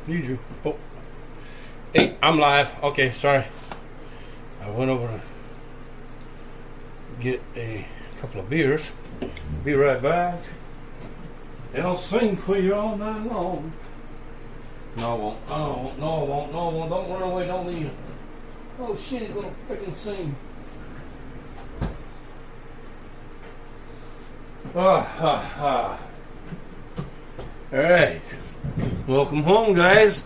Need you. Oh. Hey, I'm live. Okay, sorry. I went over to get a couple of beers. Be right back. And I'll sing for you all night long. No, I won't. Oh, no, I won't. No, I won't. Don't run away. Don't leave. Oh, shit, he's gonna freaking sing. All right. Welcome home, guys,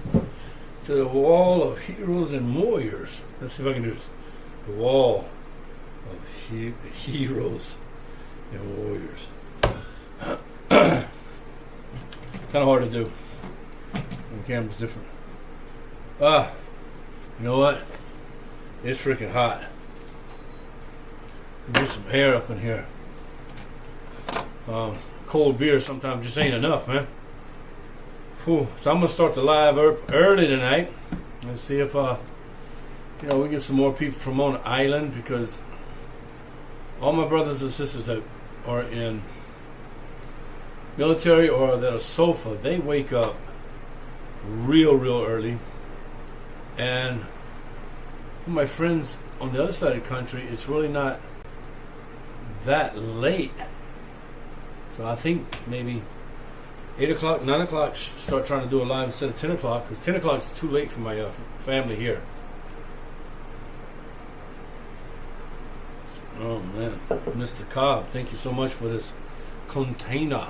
to the Wall of Heroes and Warriors. Let's see if I can do this. The Wall of Heroes and Warriors. Kind of hard to do. The camera's different. You know what? It's freaking hot. Get some air up in here. Cold beer sometimes just ain't enough, man. Whew. So I'm gonna start the live early tonight. Let's see if we get some more people from on the island, because all my brothers and sisters that are in military or that are SOFA, they wake up real early, and for my friends on the other side of the country, it's really not that late. So I think maybe 8 o'clock, 9 o'clock, start trying to do a live instead of 10 o'clock, because 10 o'clock is too late for my family here. Oh man, Mr. Cobb, thank you so much for this container.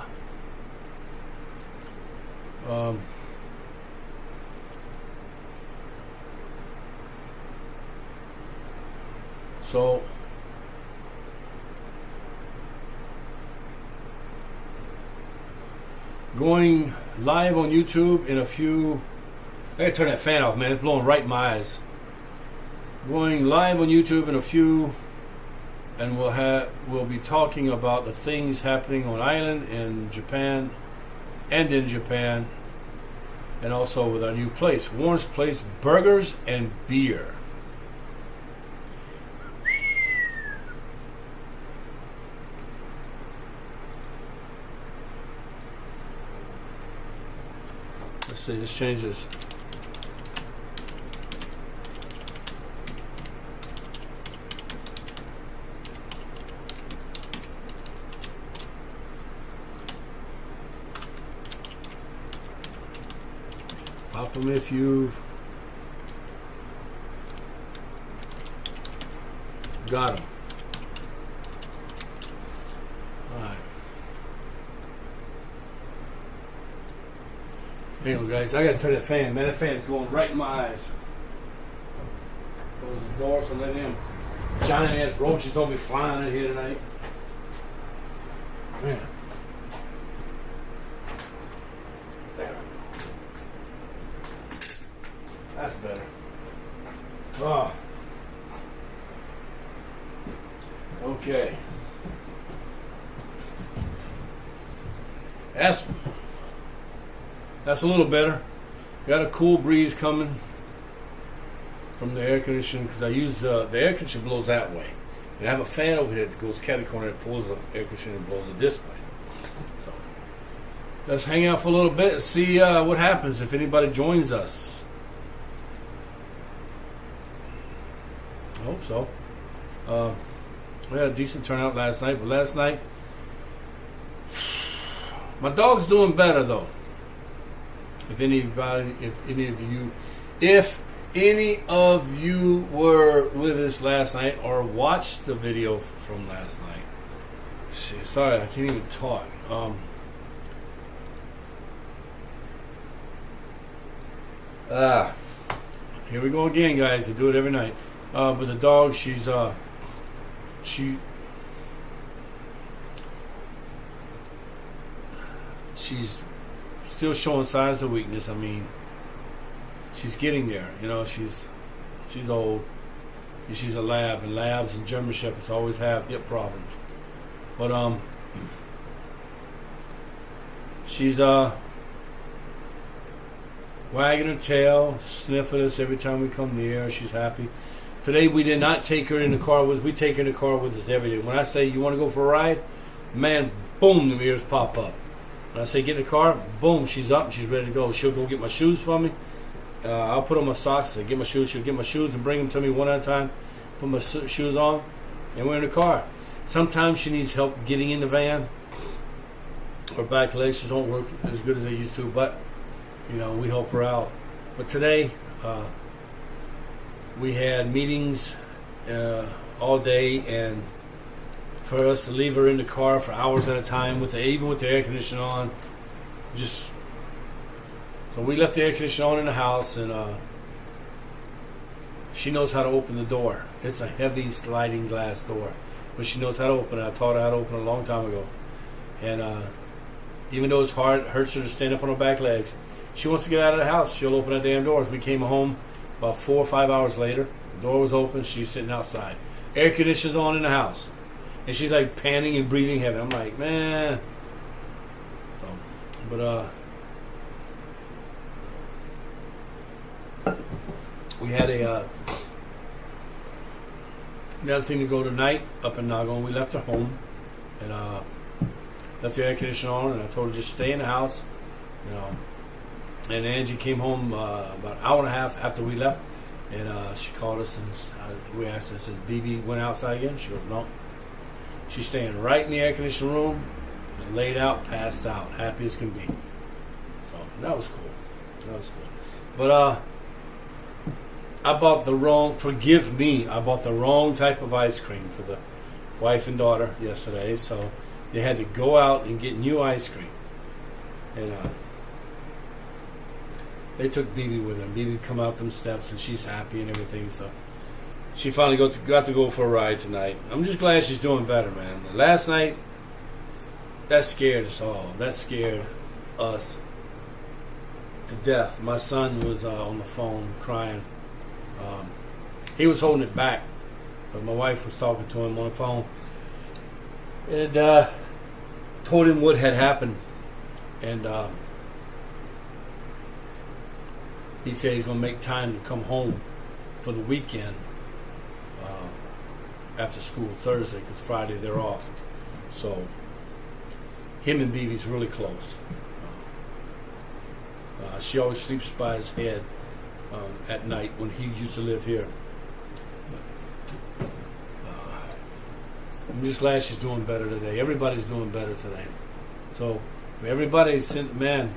So going live on YouTube in a few. I gotta turn that fan off, man. It's blowing right in my eyes. Going live on YouTube in a few, and we'll be talking about the things happening on island in Japan, and also with our new place, Warren's Place Burgers and Beer. Let's see, let's change this. Pop them if you've got them. Alright. Anyway, guys, I gotta turn that fan. Man, that fan's going right in my eyes. Close the door so let them giant ass roaches don't be flying in here tonight. Man. There we go. That's better. Oh. Okay. That's a little better. Got a cool breeze coming from the air conditioning, because I use the air conditioner blows that way. And I have a fan over here that goes catty corner and pulls the air conditioner and blows it this way. So let's hang out for a little bit and see what happens if anybody joins us. I hope so. We had a decent turnout last night, but last night my dog's doing better though. If any of you were with us last night or watched the video from last night, sorry, I can't even talk. Here we go again, guys. I do it every night. But the dog, she's still showing signs of weakness. I mean, she's getting there. You know, she's old, and she's a lab, and labs and German shepherds always have hip problems. But she's wagging her tail, sniffing us every time we come near. She's happy. Today we did not take her in the car with us. We take her in the car with us every day. When I say you want to go for a ride, man, boom, the ears pop up. When I say get in the car, boom, she's up and she's ready to go. She'll go get my shoes for me. I'll put on my socks and get my shoes. She'll get my shoes and bring them to me one at a time. Put my shoes on, and we're in the car. Sometimes she needs help getting in the van. Her back legs just don't work as good as they used to, but we help her out. But today, we had meetings all day, and for us to leave her in the car for hours at a time, even with the air conditioning on, so we left the air conditioning on in the house, and she knows how to open the door. It's a heavy sliding glass door, but she knows how to open it. I taught her how to open it a long time ago, and even though it's hard, it hurts her to stand up on her back legs. She wants to get out of the house. She'll open that damn door. We came home about 4 or 5 hours later. The door was open. She's sitting outside. Air conditioner's on in the house. And she's like panting and breathing heavy. I'm like, man. We had another thing to go tonight up in Nago. We left her home and left the air conditioner on, and I told her just stay in the house, And Angie came home about an hour and a half after we left, and she called us, and we asked her, said, BB went outside again? She goes, no. She's staying right in the air conditioning room, laid out, passed out, happy as can be. So that was cool. But I bought the wrong type of ice cream for the wife and daughter yesterday, so they had to go out and get new ice cream. And they took BB with them. BB come out them steps, and she's happy and everything. So she finally got to go for a ride tonight. I'm just glad she's doing better, man. Last night, that scared us all. That scared us to death. My son was on the phone crying. He was holding it back, but my wife was talking to him on the phone and told him what had happened. And he said he's going to make time to come home for the weekend after school Thursday, because Friday they're off. So him and BB's really close. She always sleeps by his head at night when he used to live here. But, I'm just glad she's doing better today. Everybody's doing better today. So everybody's, man,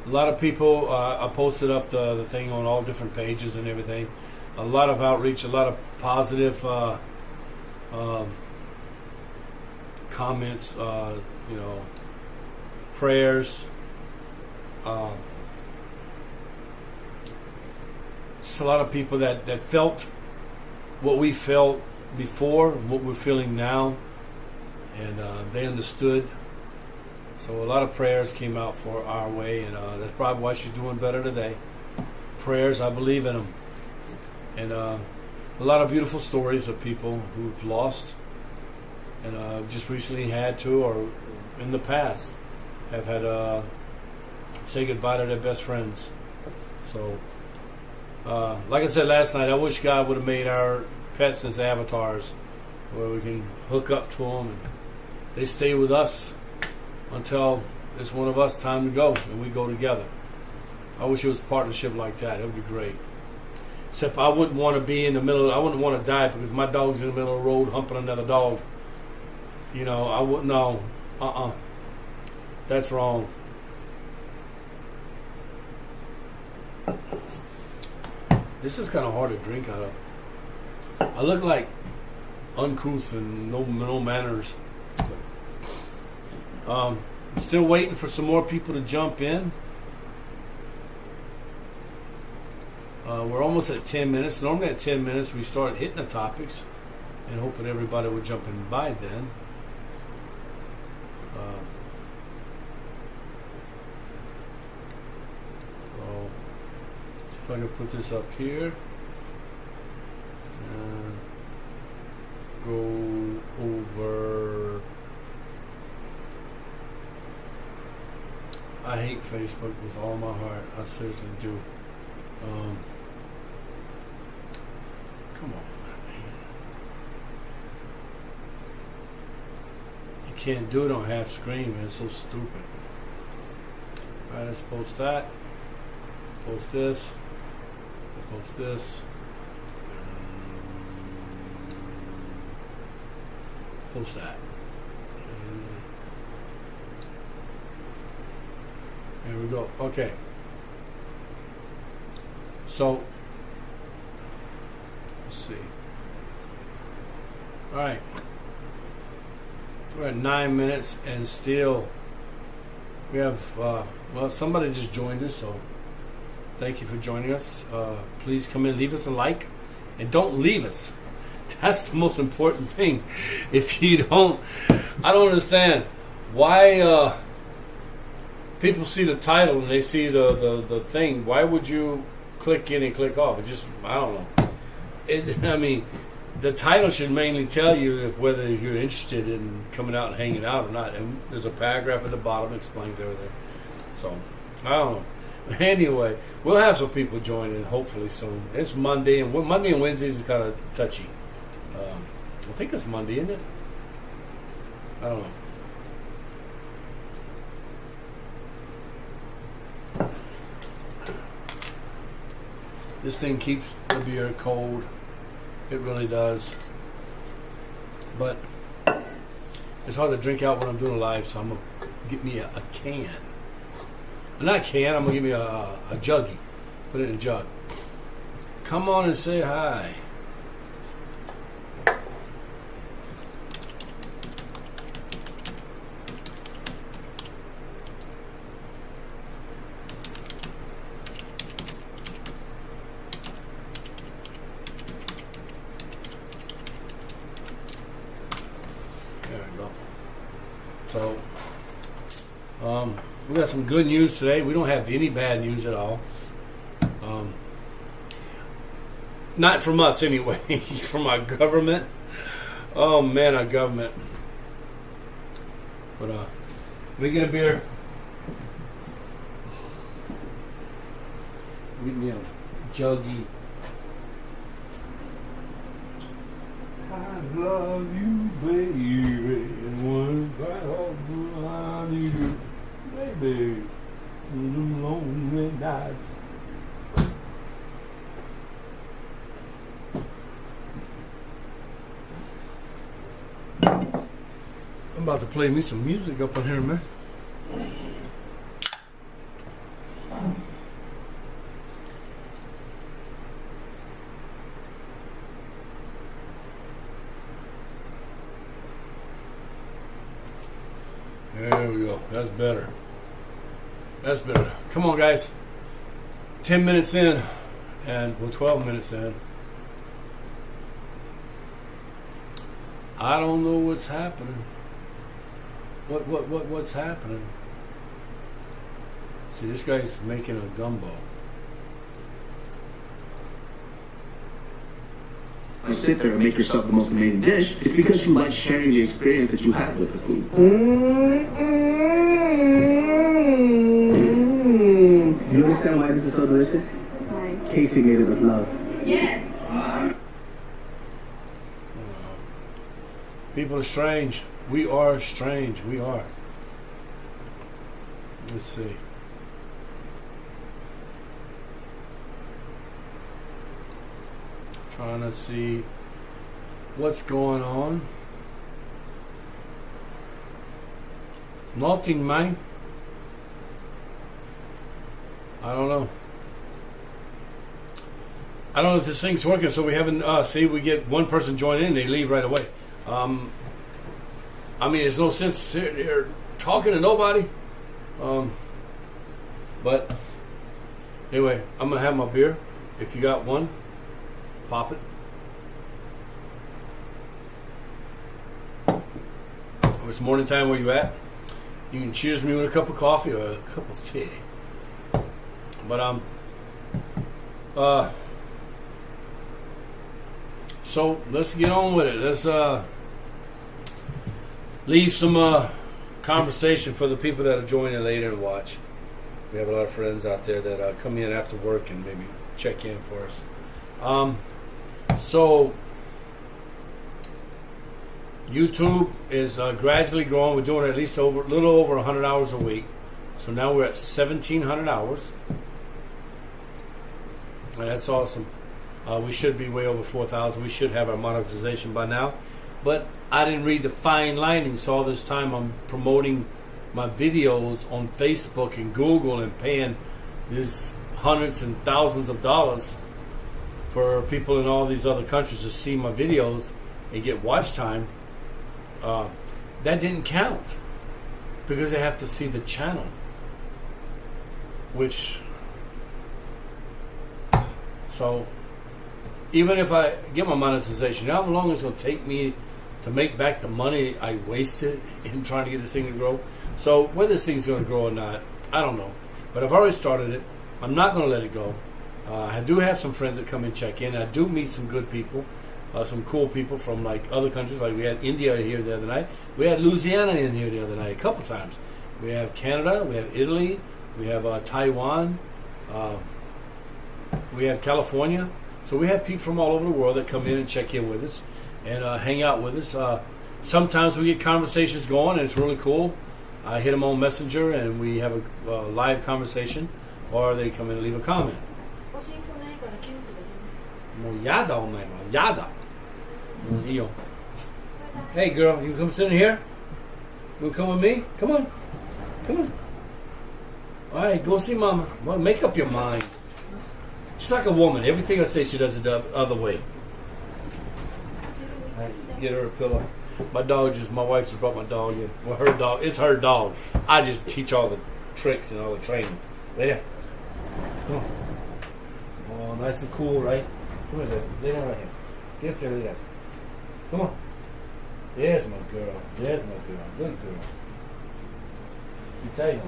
a lot of people, I posted up the thing on all different pages and everything. A lot of outreach, a lot of positive comments, prayers. Just a lot of people that felt what we felt before, what we're feeling now, and they understood. So a lot of prayers came out for our way, and that's probably why she's doing better today. Prayers, I believe in them. And a lot of beautiful stories of people who've lost and just recently had to, or in the past, have had say goodbye to their best friends. So, like I said last night, I wish God would have made our pets as avatars, where we can hook up to them and they stay with us until it's one of us time to go, and we go together. I wish it was a partnership like that. It would be great. Except I wouldn't want to be in the middle. I wouldn't want to die because my dog's in the middle of the road humping another dog. I wouldn't know. That's wrong. This is kind of hard to drink out of. I look like uncouth and no manners. I'm still waiting for some more people to jump in. We're almost at 10 minutes. Normally at 10 minutes we start hitting the topics and hoping everybody will jump in by then. So, see if I can put this up here. And go over. I hate Facebook with all my heart. I seriously do. Come on, man. You can't do it on half screen, man. It's so stupid. Alright, let's post that. Post this. Post this. Post that. There we go. Okay. So, let's see. All right. We're at 9 minutes and still we have, well, somebody just joined us, so thank you for joining us. Please come in, leave us a like, and don't leave us. That's the most important thing. If you don't, I don't understand why people see the title and they see the thing. Why would you click in and click off? It just, I don't know. I mean, the title should mainly tell you if whether you're interested in coming out and hanging out or not. And there's a paragraph at the bottom that explains everything. So, I don't know. Anyway, we'll have some people join in hopefully soon. It's Monday, and Monday and Wednesdays is kind of touchy. I think it's Monday, isn't it? I don't know. This thing keeps the beer cold. It really does. But it's hard to drink out when I'm doing a live, so I'm going to get me a can. Not a can, I'm going to give me a juggie. Put it in a jug. Come on and say hi. So, we got some good news today. We don't have any bad news at all. Not from us anyway, from our government. Oh man, our government. But let me get a beer. Get me a juggy. I love you, baby. And I need you, baby. In the lonely nights. I'm about to play me some music up in here, man. There we go. That's better. That's better. Come on, guys. 10 minutes in, and we're 12 minutes in. I don't know what's happening. What's happening? See, this guy's making a gumbo. You sit there and make yourself the most amazing dish, it's because you like sharing the experience that you have with the food. You understand why this is so delicious? Why? Casey made it with love. Yes. People are strange. We are strange. We are. Let's see. Trying to see what's going on. Nothing, man. I don't know. I don't know if this thing's working, so we haven't, see, we get one person join in, they leave right away. I mean, there's no sense sitting here talking to nobody. But anyway, I'm going to have my beer. If you got one, pop it. If it's morning time where you at, you can cheers me with a cup of coffee or a cup of tea. But so let's get on with it. Let's leave some conversation for the people that are joining later and watch. We have a lot of friends out there that come in after work and maybe check in for us. So YouTube is gradually growing. We're doing at least a little over 100 hours a week. So now we're at 1,700 hours. And that's awesome. We should be way over 4,000. We should have our monetization by now. But I didn't read the fine lining, so all this time I'm promoting my videos on Facebook and Google and paying these hundreds and thousands of dollars for people in all these other countries to see my videos and get watch time. That didn't count because they have to see the channel, which, so even if I get my monetization, how long is it going to take me to make back the money I wasted in trying to get this thing to grow? So whether this thing's going to grow or not, I don't know. But I've already started it. I'm not going to let it go. I do have some friends that come and check in. I do meet some good people, some cool people from like other countries. Like we had India here the other night. We had Louisiana in here the other night a couple times. We have Canada. We have Italy. We have Taiwan. We have California. So we have people from all over the world that come in and check in with us and hang out with us. Sometimes we get conversations going, and it's really cool. I hit them on Messenger, and we have a live conversation, or they come in and leave a comment. おしんこないからキュンとできる。もうやだお前はやだ。もういいよ。Hey girl, you come sit in here? You come with me? Come on. Come on. Alright, go see mama. Well, make up your mind. She's like a woman. Everything I say, she does it the other way. Right, get her a pillow. My wife just brought my dog in. Well, her dog. It's her dog. I just teach all the tricks and all the training. There. Come on. Oh, nice and cool, right? Come here, lay down right here. Get up there, lay down. Come on. There's my girl. There's my girl. Good girl. You tell you.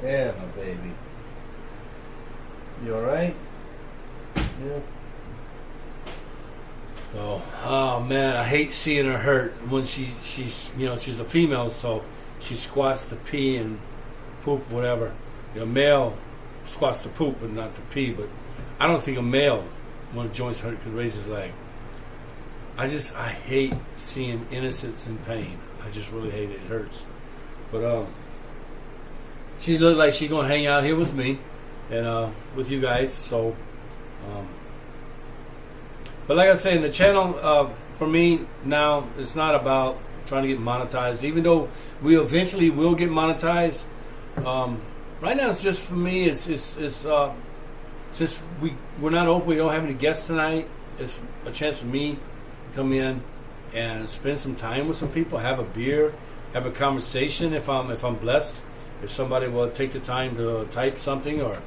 Yeah, my baby. You alright? Yeah. So, oh man, I hate seeing her hurt when she's she's a female, so she squats to pee and poop, whatever. Male squats to poop, but not to pee. But I don't think a male, when a joint's hurt, could raise his leg. I hate seeing innocents in pain. I just really hate it. It hurts. But she looks like she's gonna hang out here with me and with you guys. So, but like I say, in the channel, for me now, it's not about trying to get monetized. Even though we eventually will get monetized, right now it's just for me. It's since we're not open, we don't have any guests tonight. It's a chance for me to come in and spend some time with some people, have a beer, have a conversation. If I'm blessed, if somebody will take the time to type something or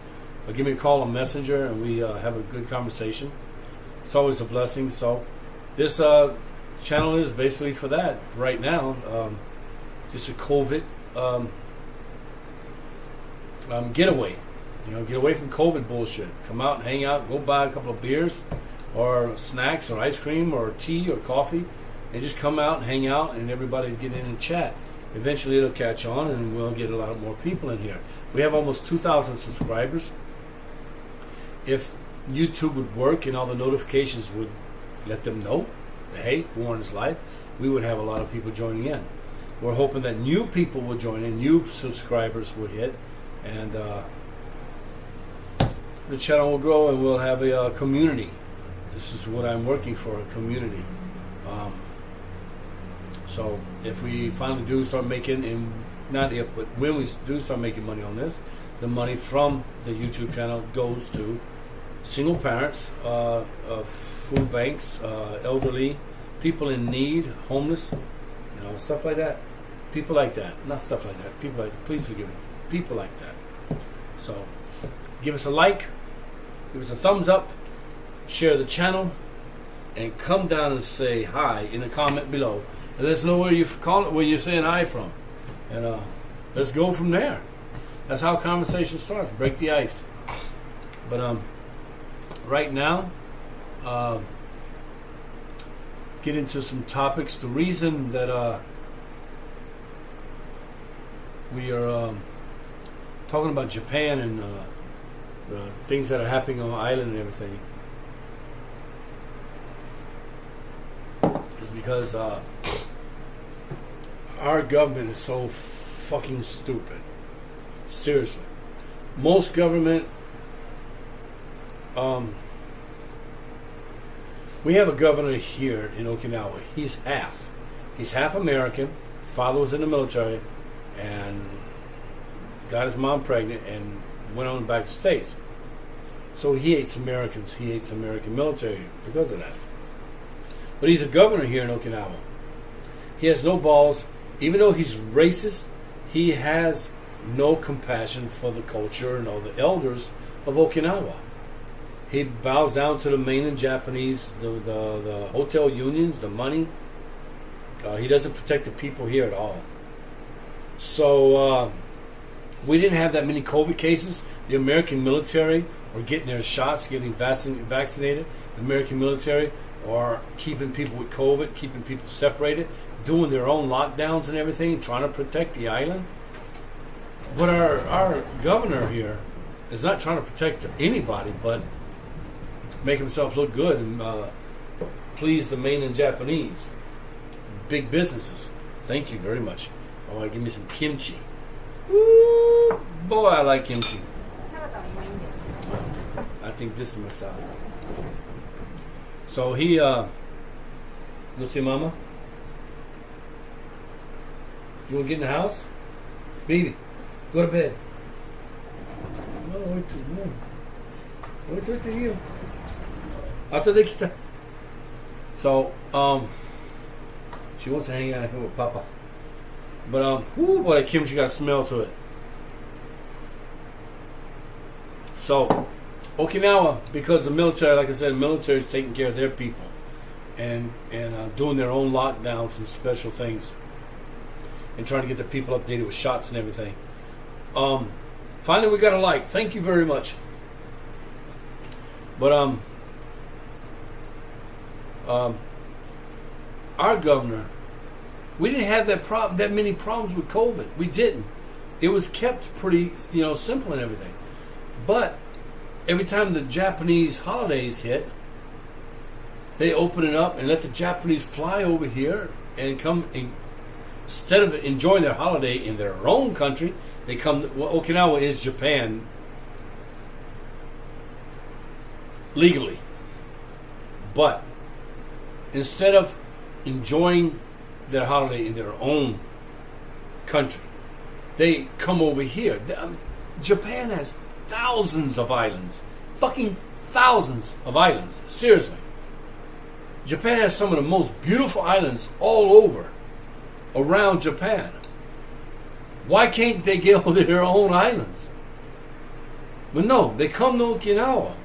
give me a call on Messenger and we have a good conversation, it's always a blessing. So this channel is basically for that right now. Just a COVID getaway. Get away from COVID bullshit. Come out and hang out. Go buy a couple of beers or snacks or ice cream or tea or coffee and just come out and hang out and everybody get in and chat. Eventually it'll catch on and we'll get a lot more people in here. We have almost 2,000 subscribers. If YouTube would work and all the notifications would let them know that, hey, Warren is live, we would have a lot of people joining in. We're hoping that new people will join in, new subscribers will hit, and the channel will grow and we'll have a community. This is what I'm working for, a community. So if we finally do start making, and not if, but when we do start making money on this, the money from the YouTube channel goes to single parents, food banks, elderly, people in need, homeless, stuff like that. People like that. Not stuff like that. People like, please forgive me. People like that. So give us a like, give us a thumbs up, share the channel, and come down and say hi in the comment below. And let us know where you're saying hi from. And let's go from there. That's how conversation starts. Break the ice. But right now, get into some topics. The reason that we are talking about Japan and the things that are happening on the island and everything is because our government is so fucking stupid. Seriously. Most government, we have a governor here in Okinawa. He's half American. His father was in the military and got his mom pregnant and went on back to the States. So he hates Americans. He hates the American military because of that. But he's a governor here in Okinawa. He has no balls. Even though he's racist, he has no compassion for the culture and all the elders of Okinawa. He bows down to the mainland Japanese, the hotel unions, the money. He doesn't protect the people here at all. So we didn't have that many COVID cases. The American military are getting their shots, getting vaccinated. The American military are keeping people with COVID, keeping people separated, doing their own lockdowns and everything, trying to protect the island. But our governor here is not trying to protect anybody, but make himself look good and please the mainland Japanese. Big businesses. Thank you very much. Oh, give me some kimchi. Woo! Boy, I like kimchi. サラダは今いいんだよ。 I think this is my salad. So he, you see Mama? You want to get in the house? Baby, go to bed. No, wait till morning. Wait till you. After they get. So, she wants to hang out here with Papa. But, whoo, boy, that kimchi got a smell to it. So, Okinawa, because the military, like I said, the military is taking care of their people and doing their own lockdowns and special things and trying to get the people updated with shots and everything. Finally, we got a like. Thank you very much. But our governor, we didn't have that many problems with COVID. We didn't. It was kept pretty, simple and everything. But every time the Japanese holidays hit, they open it up and let the Japanese fly over here and come. Instead of enjoying their holiday in their own country, they come. Well, Okinawa is Japan legally, but instead of enjoying their holiday in their own country, they come over here. Japan has thousands of islands. Fucking thousands of islands. Seriously. Japan has some of the most beautiful islands all over around Japan. Why can't they get on their own islands? But no, they come to Okinawa.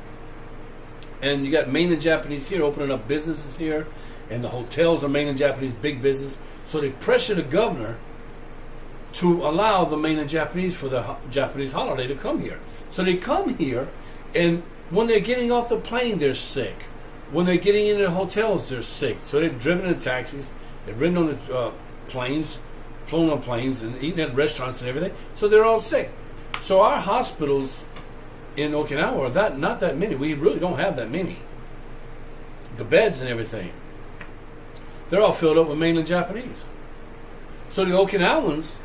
And you got mainland Japanese here opening up businesses here. And the hotels are mainland Japanese, big business. So they pressure the governor to allow the mainland Japanese for the Japanese holiday to come here. So they come here, and when they're getting off the plane, they're sick. When they're getting into the hotels, they're sick. So they've driven in taxis, they've ridden on the planes, flown on planes, and eaten at restaurants and everything. So they're all sick. So our hospitals in Okinawa are not that many. We really don't have that many. The beds and everything, they're all filled up with mainland Japanese. So the Okinawans,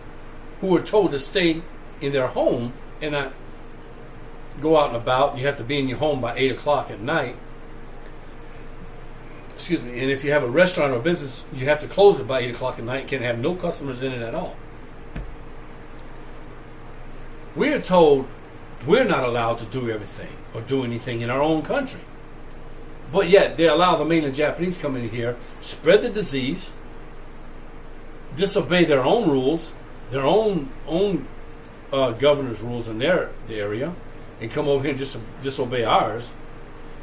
who are told to stay in their home and not go out and about, and you have to be in your home by 8 o'clock at night. Excuse me. And if you have a restaurant or business, you have to close it by 8 o'clock at night. You can't have no customers in it at all. We're told we're not allowed to do everything or do anything in our own country. But yet they allow the mainland Japanese come in here, spread the disease, disobey their own rules, their own governor's rules in the area, and come over here and just disobey ours,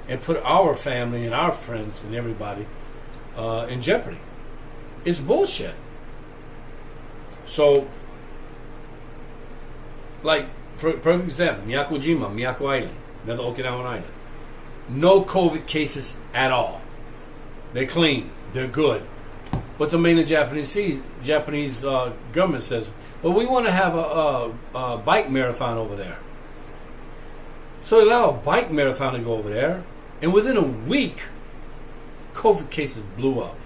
and put our family and our friends and everybody in jeopardy. It's bullshit. So, like, for perfect example, Miyako-jima, Miyako Island, another Okinawan island. No COVID cases at all. They're clean. They're good. But the mainland Japanese government says, well, we want to have a bike marathon over there. So they allow a bike marathon to go over there, and within a week, COVID cases blew up.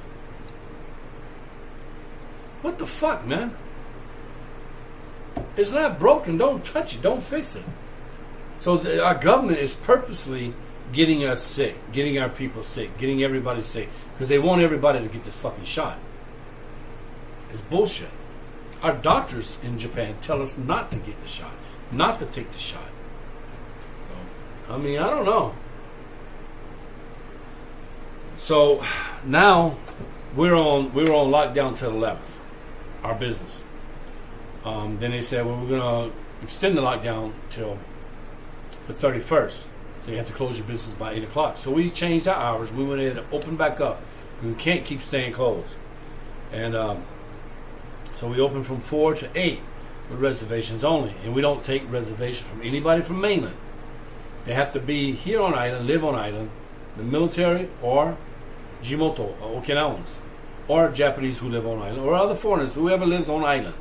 What the fuck, man? It's not broken. Don't touch it. Don't fix it. So our government is purposely getting us sick, getting our people sick, getting everybody sick, because they want everybody to get this fucking shot. It's bullshit. Our doctors in Japan tell us not to get the shot, not to take the shot. So, I mean, I don't know. So now we were on lockdown till the 11th, our business. Then they said, well, we're going to extend the lockdown till the 31st. So you have to close your business by 8 o'clock. So we changed our hours. We went ahead and opened back up. We can't keep staying closed. And so we opened from 4 to 8 with reservations only. And we don't take reservations from anybody from mainland. They have to be here on island, live on island, the military or Jimoto, or Okinawans, or Japanese who live on island, or other foreigners, whoever lives on island.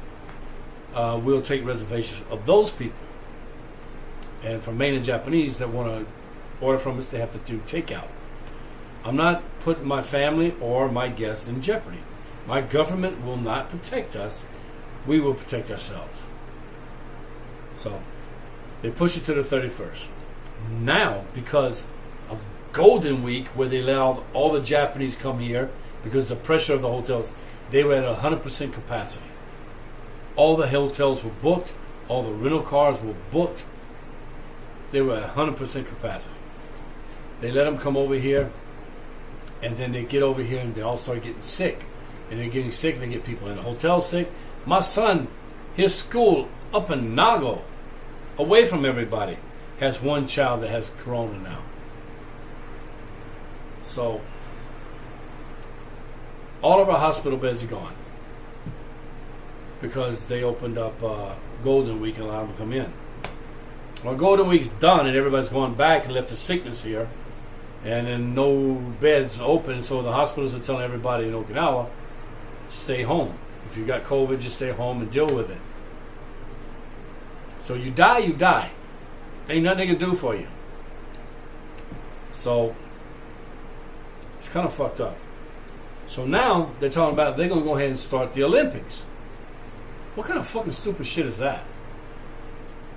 We'll take reservations of those people. And for mainland Japanese that want to order from us, they have to do takeout. I'm not putting my family or my guests in jeopardy. My government will not protect us. We will protect ourselves. So they push it to the 31st. Now, because of Golden Week, where they allowed all the Japanese come here, because of the pressure of the hotels, they were at 100% capacity. All the hotels were booked. All the rental cars were booked. They were at 100% capacity. They let them come over here, and then they get over here and they all start getting sick. And they're getting sick, and they get people in the hotel sick. My son, his school up in Nago, away from everybody, has one child that has corona now. So, all of our hospital beds are gone because they opened up Golden Week and allowed them to come in. Well, Golden Week's done and everybody's going back and left the sickness here, and then no beds open, so the hospitals are telling everybody in Okinawa, stay home. If you got COVID, just stay home and deal with it. So you die, you die. Ain't nothing they can do for you. So it's kind of fucked up. So now they're talking about they're going to go ahead and start the Olympics. What kind of fucking stupid shit is that?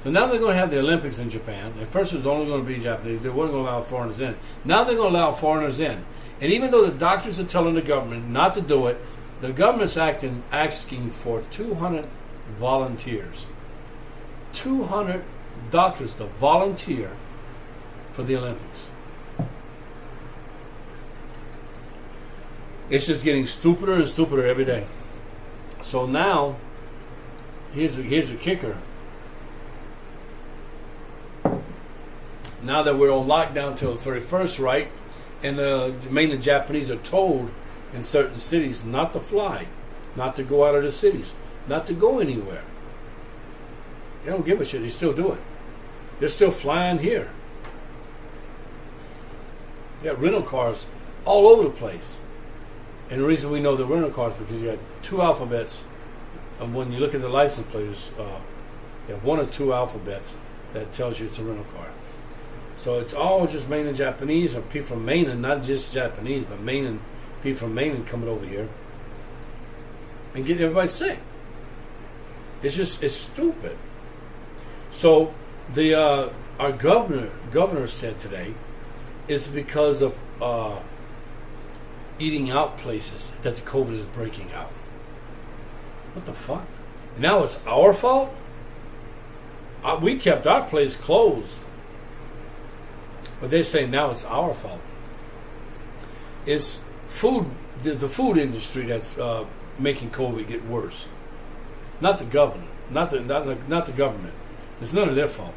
So now they're going to have the Olympics in Japan. At first it was only going to be Japanese. They weren't going to allow foreigners in. Now they're going to allow foreigners in. And even though the doctors are telling the government not to do it, the government's asking for 200 volunteers. 200 doctors to volunteer for the Olympics. It's just getting stupider and stupider every day. So now, here's the kicker. Now that we're on lockdown till the 31st, right? And the mainland Japanese are told in certain cities not to fly, not to go out of the cities, not to go anywhere. They don't give a shit. They still do it. They're still flying here. They got rental cars all over the place. And the reason we know they're rental cars is because you have two alphabets. And when you look at the license plates, you have one or two alphabets that tells you it's a rental car. So it's all just mainland Japanese or people from mainland, not just Japanese, but mainland people from mainland coming over here and getting everybody sick. It's stupid. So the our governor said today it's because of eating out places that the COVID is breaking out. What the fuck? Now it's our fault? We kept our place closed. But they're saying now it's our fault. It's the food industry that's making COVID get worse. Not the government. Not the government. It's none of their fault.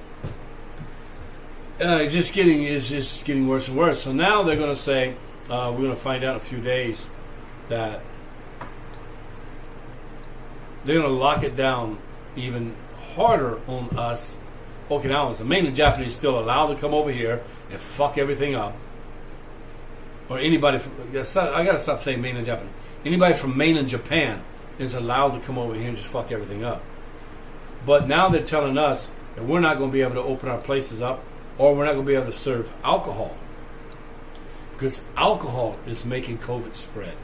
It's just getting worse and worse. So now they're going to say, we're going to find out in a few days that they're going to lock it down even harder on us Okinawans. The mainland Japanese is still allowed to come over here and fuck everything up. Or anybody from, I got to stop saying mainland Japanese. Anybody from mainland Japan is allowed to come over here and just fuck everything up. But now they're telling us that we're not going to be able to open our places up, or we're not going to be able to serve alcohol. Because alcohol is making COVID spread.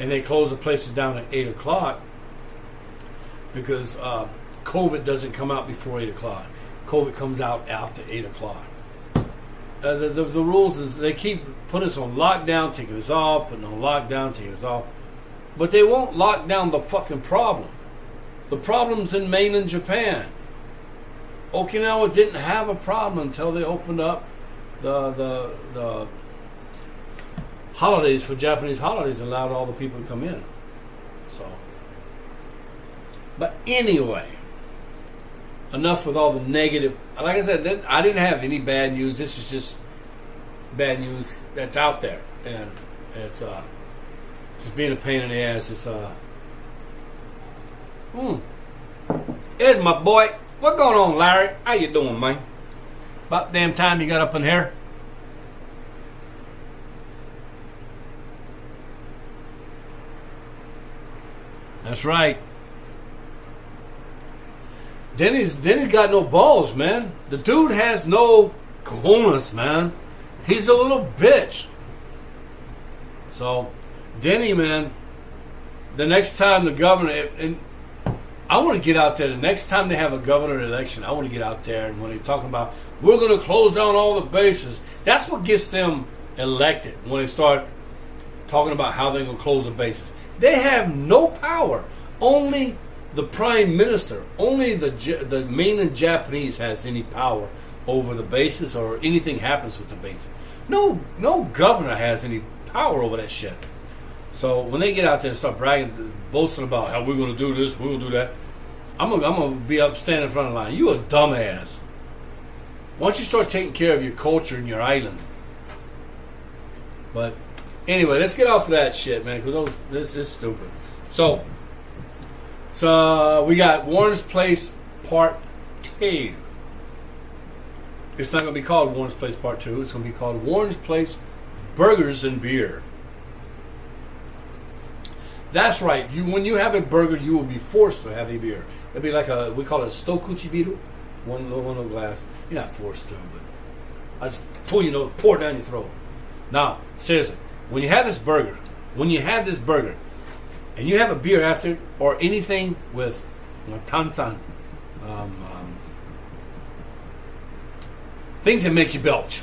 and they close the places down at 8 o'clock because COVID doesn't come out before 8 o'clock. COVID comes out after 8 o'clock. The rules is they keep putting us on lockdown, taking us off, putting on lockdown, taking us off. But they won't lock down the fucking problem. The problem's in mainland Japan. Okinawa didn't have a problem until they opened up the holidays for Japanese holidays and allowed all the people to come in. So, but anyway, enough with all the negative. Like I said, I didn't have any bad news. This is just bad news that's out there, and it's just being a pain in the ass. It's Here's my boy. What's going on, Larry? How you doing, man? About damn time you got up in here. That's right. Denny's got no balls, man. The dude has no cojones, man. He's a little bitch. So, Denny, man, the next time the governor, and I want to get out there, the next time they have a governor election, I want to get out there, and when they're talking about, we're going to close down all the bases, that's what gets them elected, when they start talking about how they're going to close the bases. They have no power. Only the prime minister, only the mainland Japanese has any power over the bases or anything happens with the bases. No governor has any power over that shit. So when they get out there and start bragging, boasting about how we're going to do this, we're going to do that, I'm gonna be up standing in front of the line. You a dumbass. Why don't you start taking care of your culture and your island? But anyway, let's get off of that shit, man, because this is stupid. So we got Warren's Place Part 2. It's not going to be called Warren's Place Part 2. It's going to be called Warren's Place Burgers and Beer. That's right. When you have a burger, you will be forced to have a beer. It'll be like we call it a stokuchibiru. One little glass. You're not forced to, but I just pour it down your throat. Now, seriously, when you have this burger, and you have a beer after, or anything with tansan, things that make you belch.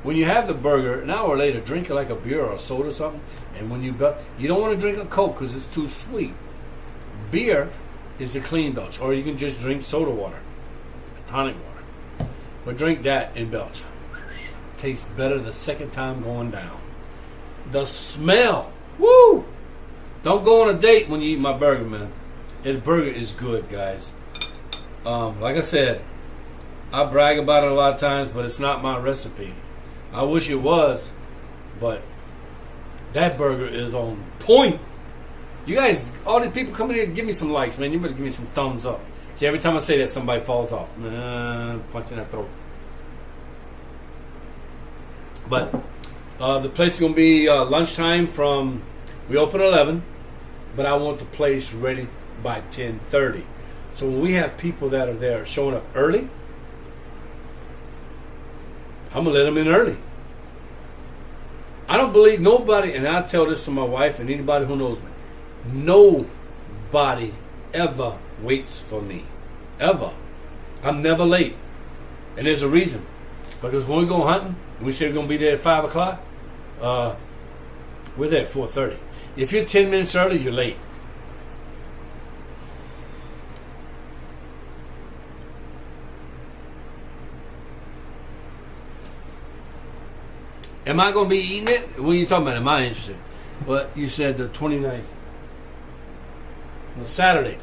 When you have the burger, an hour later, drink it like a beer or a soda or something. And when you don't want to drink a Coke because it's too sweet. Beer is a clean belch, or you can just drink soda water, tonic water. But drink that and belch. Tastes better the second time going down. The smell, woo! Don't go on a date when you eat my burger, man. His burger is good, guys. Like I said, I brag about it a lot of times, but it's not my recipe. I wish it was, but that burger is on point. You guys, all these people coming here, give me some likes, man. You better give me some thumbs up. See, every time I say that, somebody falls off. Punch in that throat. But the place is going to be lunchtime we open at 11, but I want the place ready by 10:30. So when we have people that are there showing up early, I'm going to let them in early. I don't believe nobody, and I tell this to my wife and anybody who knows me, nobody ever waits for me. Ever. I'm never late. And there's a reason. Because when we go hunting, and we say we're going to be there at 5 o'clock, we're there at 4:30. If you're 10 minutes early, you're late. Am I going to be eating it? What are you talking about? Am I interested? Well, you said the 29th. Well, Saturday.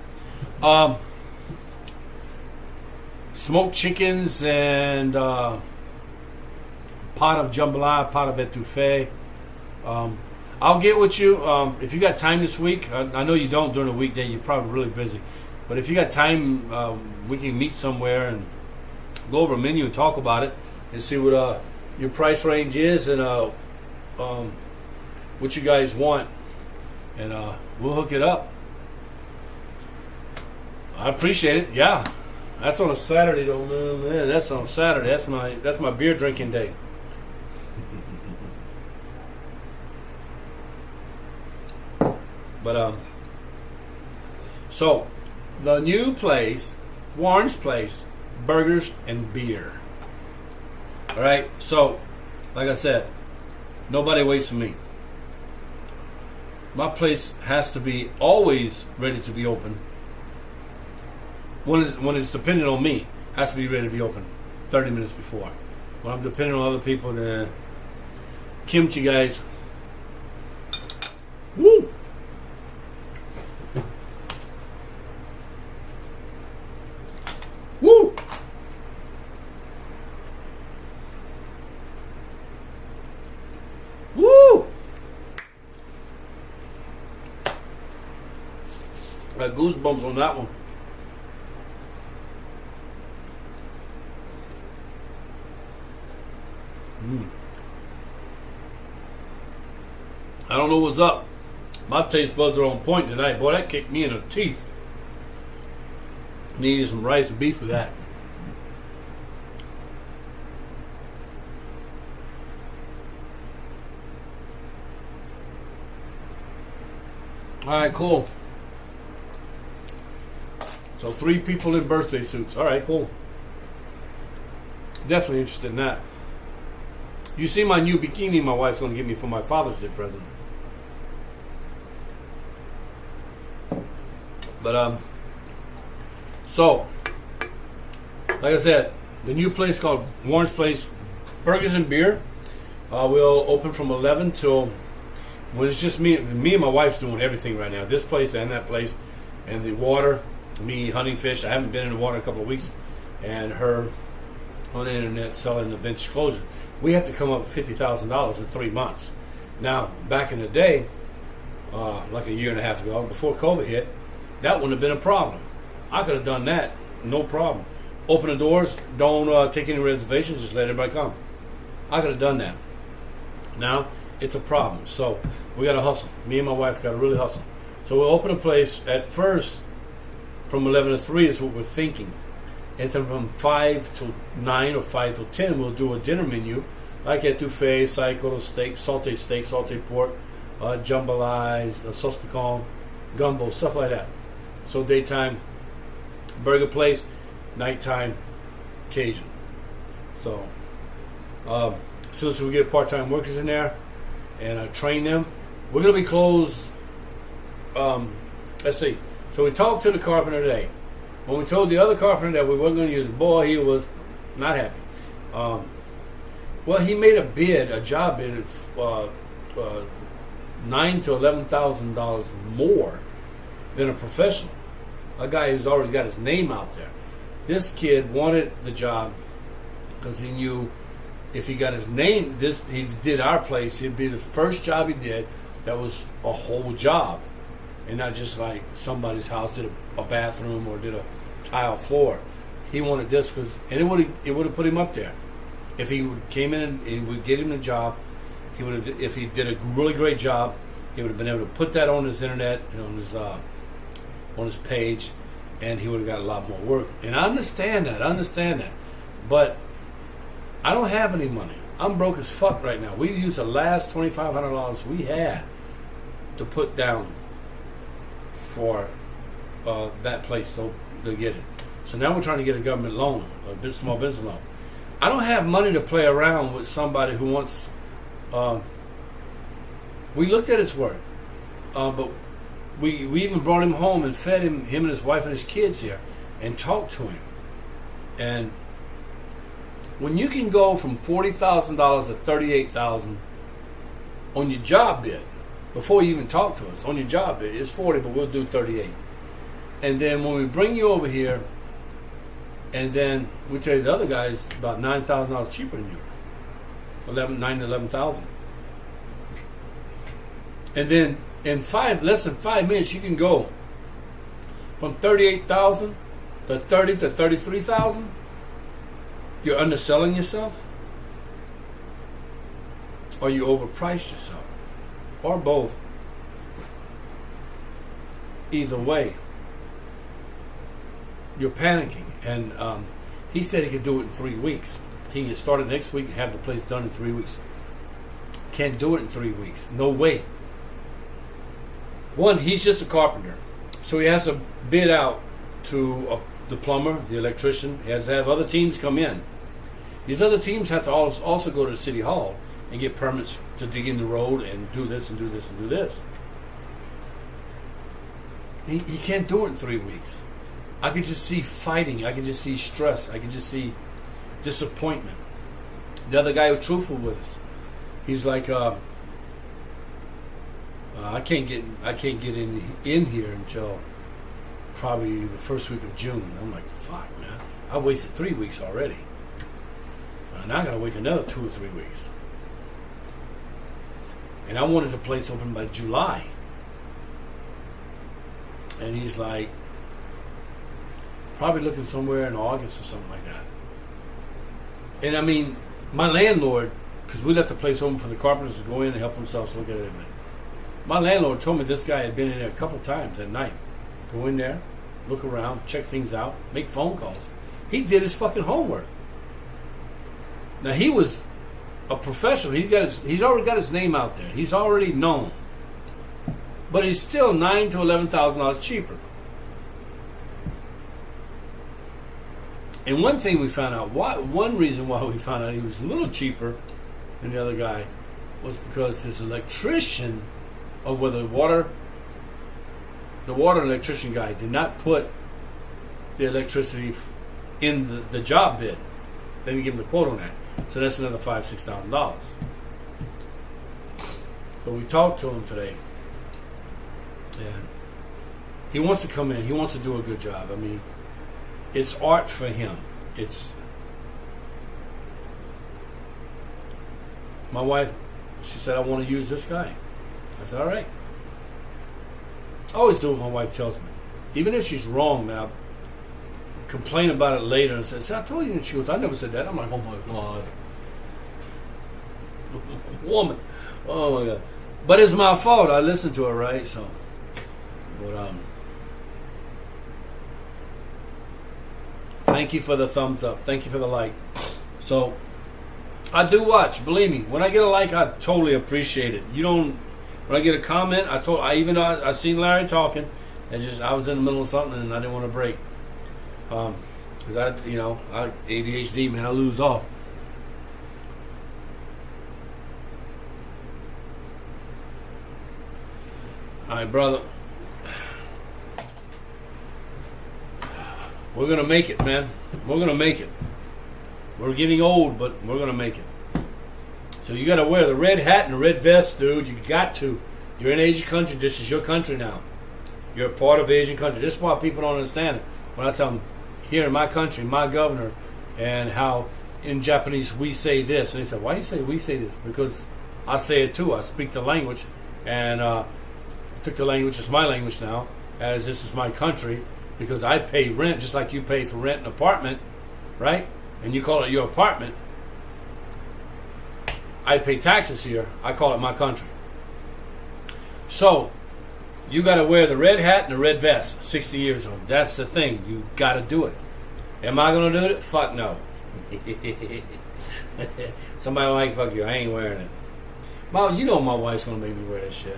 Smoked chickens and pot of jambalaya, pot of etouffee. I'll get with you. If you got time this week, I know you don't during the weekday. You're probably really busy. But if you got time, we can meet somewhere and go over a menu and talk about it and see what your price range is and what you guys want, and we'll hook it up. I appreciate it. Yeah, that's on a Saturday though, man. That's on Saturday. That's my beer drinking day. But so the new place, Warren's Place, burgers and beer. All right. So, like I said, nobody waits for me. My place has to be always ready to be open. When it's dependent on me, has to be ready to be open 30 minutes before. When I'm depending on other people, then kimchi, guys. Woo! Woo! Woo! I got goosebumps on that one. I don't know what's up. My taste buds are on point tonight. Boy, that kicked me in the teeth. Needed some rice and beef with that. Alright, cool. So 3 people in birthday suits. Alright, cool. Definitely interested in that. You see my new bikini my wife's going to give me for my Father's Day present. But, so, like I said, the new place called Warren's Place, Burgers and Beer, will open from 11 till, well, it's just me and my wife's doing everything right now. This place and that place, and the water, me hunting fish. I haven't been in the water in a couple of weeks, and her on the internet selling the vintage closure. We have to come up with $50,000 in 3 months. Now, back in the day, like a year and a half ago, before COVID hit, that wouldn't have been a problem. I could have done that, no problem. Open the doors, don't take any reservations, just let everybody come. I could have done that. Now, it's a problem. So, we got to hustle. Me and my wife got to really hustle. So, we'll open a place at first from 11 to 3 is what we're thinking. And then from 5 to 9 or 5 to 10, we'll do a dinner menu like etouffee, cycle, steak, sauté pork, jambalaya, sauce piquant, gumbo, stuff like that. So daytime, burger place, nighttime, Cajun. So, as soon as we get part-time workers in there and train them, we're going to be closed, let's see. So we talked to the carpenter today. When we told the other carpenter that we weren't going to use it, boy, he was not happy. Well, he made a job bid of $9,000 to $11,000 more than a professional, a guy who's already got his name out there. This kid wanted the job because he knew if he got his name, he did our place, it'd be the first job he did that was a whole job. And not just like somebody's house did a bathroom or did a tile floor. He wanted this because, and it would have put him up there. If he came in and we get him the job, he would have. If he did a really great job, he would have been able to put that on his internet, on his page, and he would have got a lot more work. And I understand that, but I don't have any money. I'm broke as fuck right now. We used the last $2,500 we had to put down for that place to get it. So now we're trying to get a government loan, a small business loan. I don't have money to play around with somebody who wants. We looked at his work, but we even brought him home and fed him and his wife and his kids here, and talked to him. And when you can go from $40,000 to $38,000 on your job bid, before you even talk to us, on your job bid, it's 40, but we'll do 38. And then when we bring you over here, and then we tell you the other guy's about $9,000 cheaper than you, $9,000 to $11,000. And then in less than 5 minutes, you can go from $38,000 to $30,000 to $33,000. You're underselling yourself, or you overpriced yourself, or both. Either way, you're panicking. And he said he could do it in 3 weeks. He can start it next week and have the place done in 3 weeks. Can't do it in 3 weeks. No way. One, he's just a carpenter, so he has to bid out to the plumber, the electrician. He has to have other teams come in. These other teams have to also go to the city hall and get permits to dig in the road and do this and do this and do this. He can't do it in 3 weeks. I could just see fighting. I could just see stress. I could just see disappointment. The other guy was truthful with us. He's like, I can't get in here until probably the first week of June. I'm like, fuck, man. I wasted 3 weeks already. Now I gotta wait another 2 or 3 weeks. And I wanted the place open by July. And he's like, probably looking somewhere in August or something like that. And I mean, my landlord, because we left the place open for the carpenters to go in and help themselves look at it. My landlord told me this guy had been in there a couple times at night. Go in there, look around, check things out, make phone calls. He did his fucking homework. Now he was a professional. He's already got his name out there. He's already known. But he's still $9,000 to $11,000 cheaper. And one thing we found out, one reason why we found out he was a little cheaper than the other guy was because his electrician, or whether the water electrician guy did not put the electricity in the job bid. They didn't give him the quote on that. So that's another $5,000-$6,000. But we talked to him today, and he wants to come in. He wants to do a good job. I mean, it's art for him. It's my wife. She said, "I want to use this guy." I said, "All right." I always do what my wife tells me, even if she's wrong. Now, complain about it later and say, "I told you." And she goes, "I never said that." I'm like, "Oh my God, woman, oh my God." But it's my fault. I listened to her, right? So, but thank you for the thumbs up. Thank you for the like. So, I do watch. Believe me, when I get a like, I totally appreciate it. You don't. When I get a comment, I seen Larry talking. It's just I was in the middle of something and I didn't want to break. Because I ADHD, man, I lose off. All right, brother. We're gonna make it, man. We're gonna make it. We're getting old, but we're gonna make it. So you gotta wear the red hat and the red vest, dude. You got to. You're in Asian country. This is your country now. You're a part of Asian country. This is why people don't understand it. When I tell them, here in my country, my governor, and how in Japanese we say this. And they say, why you say we say this? Because I say it too. I speak the language. And I took the language, it's my language now, as this is my country. Because I pay rent just like you pay for rent an apartment, right? And you call it your apartment. I pay taxes here. I call it my country. So, you got to wear the red hat and the red vest. 60 years old. That's the thing. You got to do it. Am I going to do it? Fuck no. Somebody like, fuck you. I ain't wearing it. Well, you know my wife's going to make me wear that shit.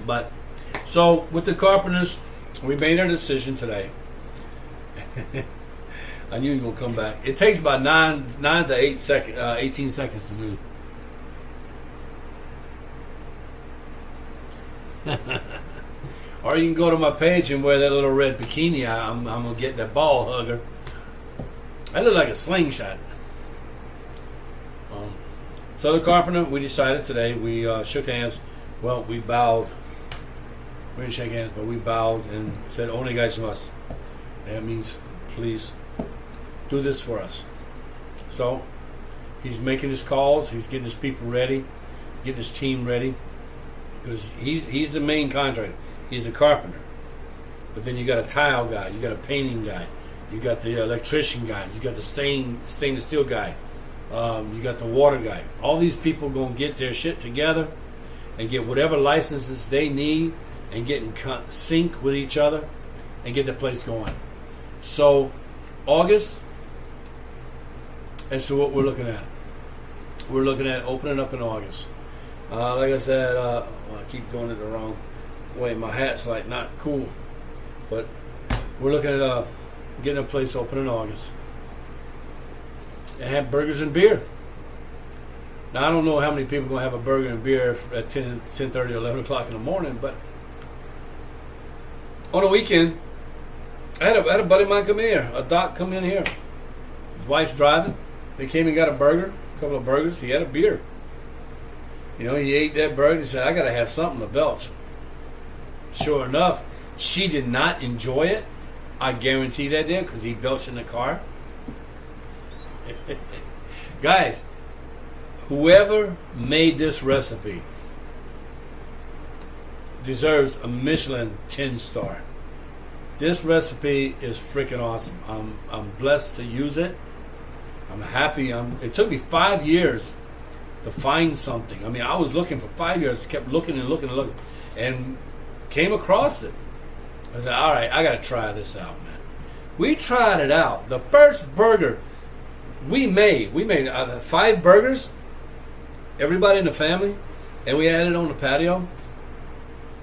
But, so, with the carpenters, we made our decision today. I knew you were going to come back. It takes about 9 to 18 seconds to do. Or you can go to my page and wear that little red bikini. I'm going to get that ball hugger. I look like a slingshot. So the carpenter, we decided today, we shook hands. Well, we bowed. We didn't shake hands, but we bowed and said, "Onegaishimasu." That means, please do this for us. So, he's making his calls. He's getting his people ready, getting his team ready. Because he's the main contractor. He's a carpenter. But then you got a tile guy. You got a painting guy. You got the electrician guy. You got the stainless steel guy. You got the water guy. All these people going to get their shit together and get whatever licenses they need and get in sync with each other and get the place going. So, August, as to what we're looking at. We're looking at opening up in August. Like I said, I keep doing it the wrong way. My hat's like not cool, but we're looking at getting a place open in August and have burgers and beer. Now I don't know how many people are gonna have a burger and beer at 10:30 or 11 o'clock in the morning, but on a weekend, I had a buddy of mine come in here, a doc come in here. His wife's driving. They came and got a burger, a couple of burgers. He had a beer. You know, he ate that burger. He said, "I gotta have something to belch." Sure enough, she did not enjoy it. I guarantee that did, because he belched in the car. Guys, whoever made this recipe deserves a Michelin 10-star. This recipe is freaking awesome. I'm blessed to use it. I'm happy. It took me 5 years to find something. I mean, I was looking for 5 years. Kept looking and looking and looking, and came across it. I said, "All right, I got to try this out, man." We tried it out. The first burger we made 5 burgers. Everybody in the family, and we had it on the patio.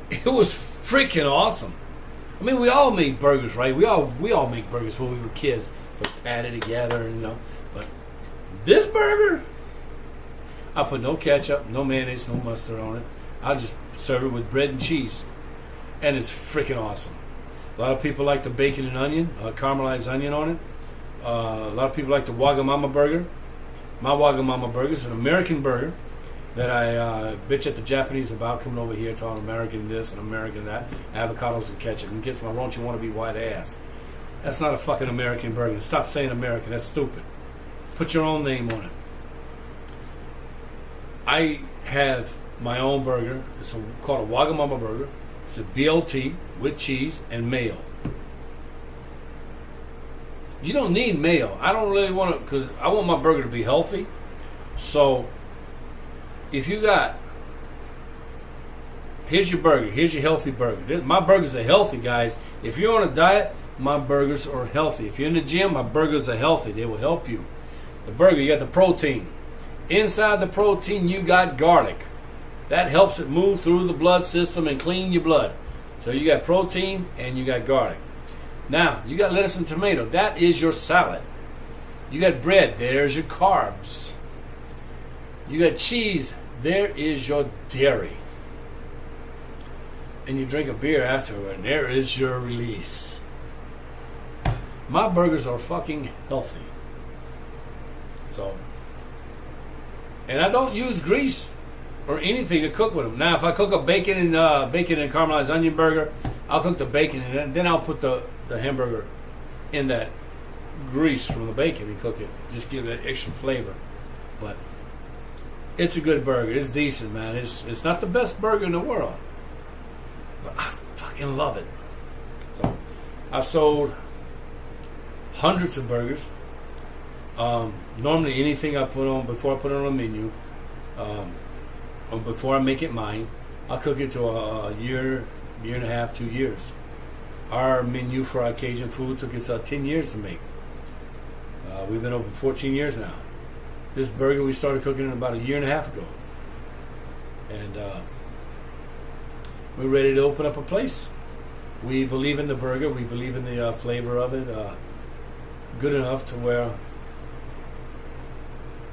It was freaking awesome. I mean, we all made burgers, right? We all make burgers when we were kids, put patty together, and, you know. But this burger, I put no ketchup, no mayonnaise, no mustard on it. I just serve it with bread and cheese, and it's freaking awesome. A lot of people like the bacon and onion, caramelized onion on it. A lot of people like the Wagamama burger. My Wagamama burger is an American burger that I bitch at the Japanese about, coming over here talking American this and American that, avocados and ketchup, and gets my "won't you want to be white" ass. That's not a fucking American burger. Stop saying American. That's stupid. Put your own name on it. I have my own burger. It's called a Wagamama burger. It's a BLT with cheese and mayo. You don't need mayo. I don't really want to, because I want my burger to be healthy. So, if you got, here's your burger. Here's your healthy burger. My burgers are healthy, guys. If you're on a diet, my burgers are healthy. If you're in the gym, my burgers are healthy. They will help you. The burger, you got the protein. Inside the protein, you got garlic. That helps it move through the blood system and clean your blood. So you got protein and you got garlic. Now, you got lettuce and tomato. That is your salad. You got bread. There's your carbs. You got cheese. There is your dairy. And you drink a beer afterward, and there is your release. My burgers are fucking healthy. So, and I don't use grease or anything to cook with them. Now, if I cook a bacon and caramelized onion burger, I'll cook the bacon and then I'll put the hamburger in that grease from the bacon and cook it. Just give it extra flavor. But it's a good burger. It's decent, man. It's not the best burger in the world, but I fucking love it. So I've sold hundreds of burgers. Normally anything I put on, before I put it on a menu, or before I make it mine, I'll cook it to a year and a half, 2 years. Our menu for our Cajun food took us 10 years to make. We've been open 14 years now. This burger we started cooking about a year and a half ago. And we're ready to open up a place. We believe in the burger. We believe in the flavor of it. Good enough to where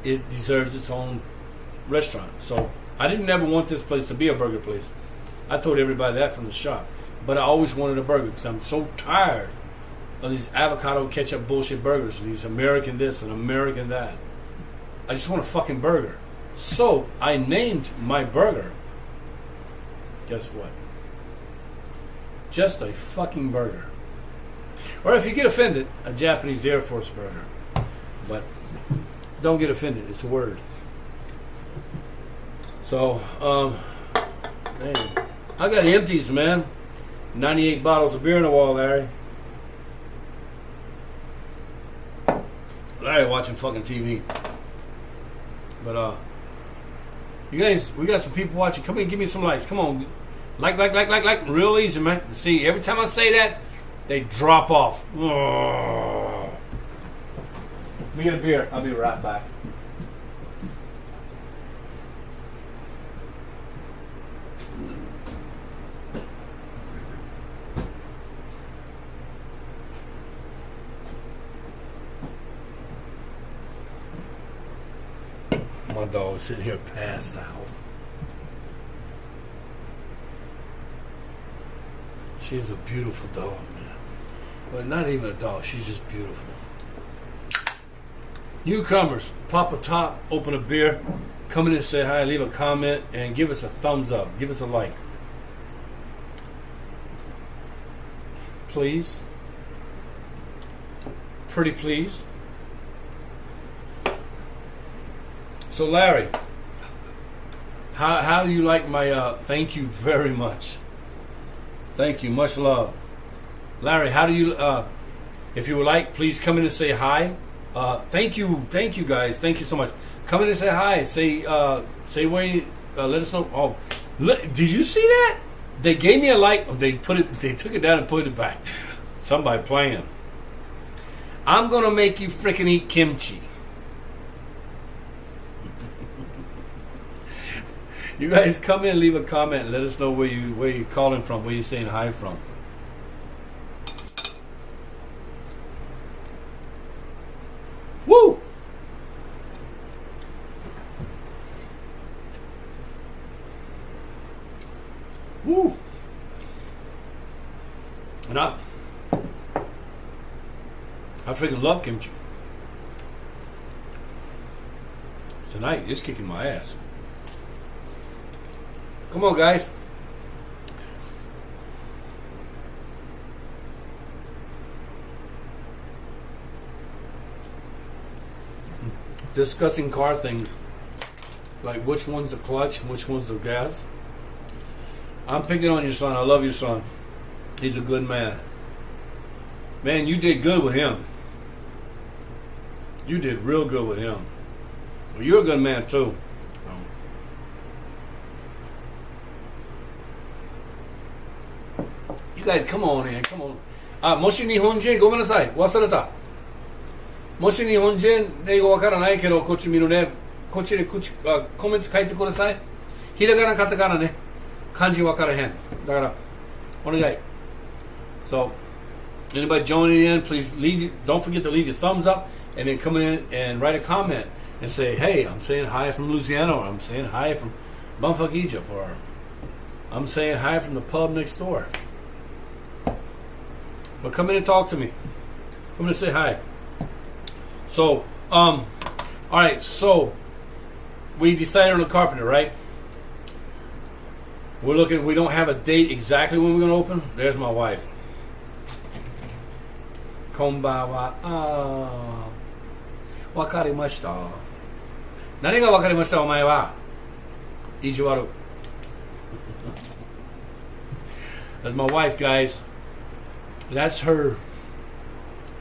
it deserves its own restaurant. So I didn't ever want this place to be a burger place. I told everybody that from the shop. But I always wanted a burger because I'm so tired of these avocado ketchup bullshit burgers and these American this and American that. I just want a fucking burger. So I named my burger, guess what? Just a fucking burger. Or if you get offended, a Japanese Air Force burger. But don't get offended. It's a word. So, man, I got empties, man. 98 bottles of beer on the wall, Larry. Larry watching fucking TV. But, you guys, we got some people watching. Come in, give me some likes. Come on. Like. Real easy, man. See, every time I say that, they drop off. Oh. Let me get a beer. I'll be right back. My dog is sitting here passed out. She's a beautiful dog, man. Well, not even a dog. She's just beautiful. Newcomers, pop a top, open a beer, come in and say hi, leave a comment, and give us a thumbs up. Give us a like. Please. Pretty please. So Larry, how do you like my thank you very much. Thank you, much love. Larry, how do you if you would like, please come in and say hi. Thank you guys. Thank you so much. Come in and say hi. Say where you, let us know. Oh, look, did you see that? They gave me a like. They took it down and put it back. Somebody playing. I'm gonna make you freaking eat kimchi. You guys come in, leave a comment, and let us know where you're calling from, where you're saying hi from. Woo! Woo! And I freaking love kimchi. Tonight, it's kicking my ass. Come on, guys. Discussing car things, like which one's the clutch, which one's the gas. I'm picking on your son. I love your son. He's a good man. Man, you did good with him. You did real good with him. Well, you're a good man too. You guys, come on in, come on. もし日本人、ごめんなさい、忘れた。もし日本人、英語わからないけど、こっち見るね。こっちでコメント書いてください。ひらがな、カタカナね。漢字わからへん。だから、お願い。So, anybody joining in, please don't forget to leave your thumbs up and then come in and write a comment and say, hey, I'm saying hi from Louisiana, or I'm saying hi from Bumfuck, Egypt, or I'm saying hi from the pub next door. But come in and talk to me. Come in and say hi. So, all right. So, we decided on a carpenter, right? We're looking. We don't have a date exactly when we're going to open. There's my wife. Konbanwa. Wakarimashita. Nani ga wakarimashita, omae wa? Ijiwaru. That's my wife, guys. That's her.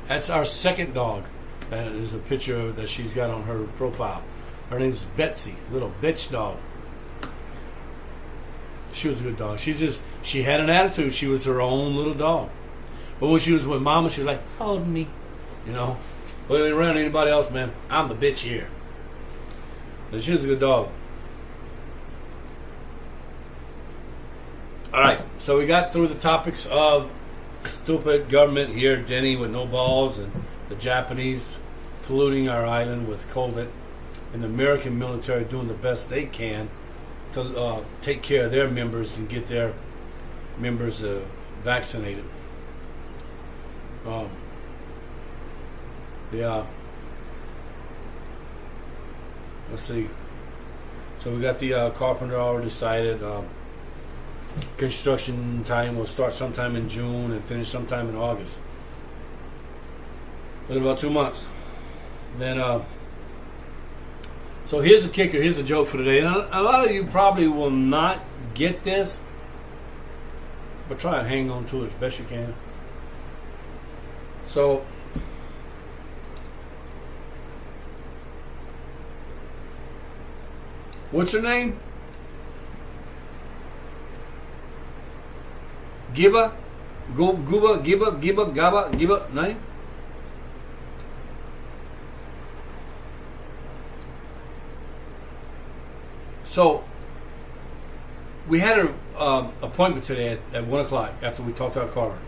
That's our second dog. That is a picture that she's got on her profile. Her name's Betsy, little bitch dog. She was a good dog. She had an attitude. She was her own little dog. But when she was with Mama, she was like, hold me. You know? But around anybody else, man, I'm the bitch here. But she was a good dog. Alright, so we got through the topics of stupid government here, Denny with no balls, and the Japanese polluting our island with COVID, and the American military doing the best they can to take care of their members and get their members vaccinated. Yeah. Let's see. So we got the carpenter already decided. Construction time will start sometime in June and finish sometime in August. Within about 2 months. Then, so here's the kicker. Here's the joke for today. And a lot of you probably will not get this, but try and hang on to it as best you can. So, what's her name? Giba? Giba, name? So, we had an appointment today at 1 o'clock after we talked to our carver.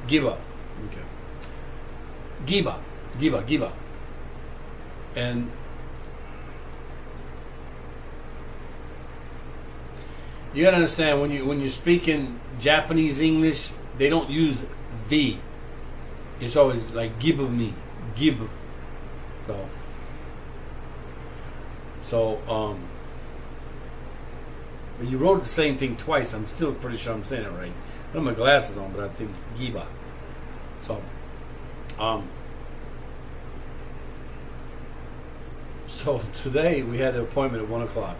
Giba. Okay. Giba. And You gotta understand when you speak in Japanese English, they don't use the. It's always like give me, give. So but you wrote the same thing twice. I'm still pretty sure I'm saying it right. I don't have my glasses on, but I think giba. So today we had an appointment at 1 o'clock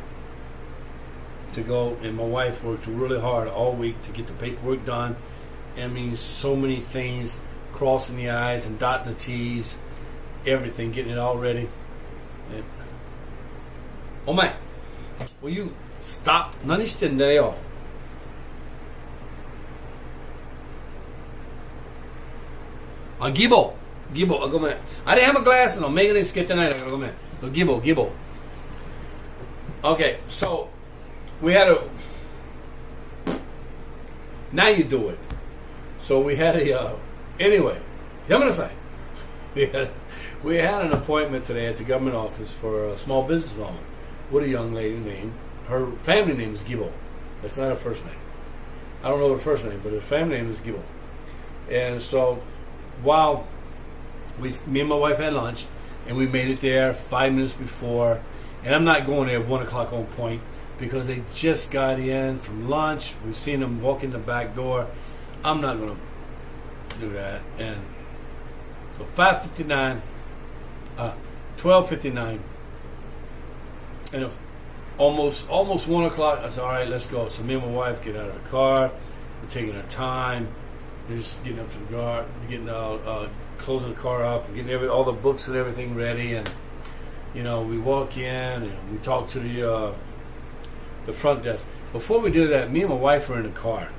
to go, and my wife worked really hard all week to get the paperwork done. I mean, so many things, crossing the I's and dotting the T's, everything, getting it all ready. And, oh my, will you stop? 何してんだよ. Gibo. Go ahead. I didn't have a glass on. Megan is getting tonight. Go ahead. Gibo. Okay, so we had a. Now you do it. So we had a. Anyway, we had an appointment today at the government office for a small business loan with a young lady named. Her family name is Gibo. That's not her first name. I don't know her first name, but her family name is Gibo. And so, while me and my wife had lunch, and we made it there 5 minutes before, and I'm not going there at 1 o'clock on point because they just got in from lunch. We've seen them walk in the back door. I'm not going to do that. And so 5:59, 12:59, and almost 1 o'clock. I said, all right, let's go. So me and my wife get out of the car. We're taking our time. We're just getting up to the car, getting closing the car up, and getting all the books and everything ready. And we walk in and we talk to the front desk. Before we did that, me and my wife were in the car,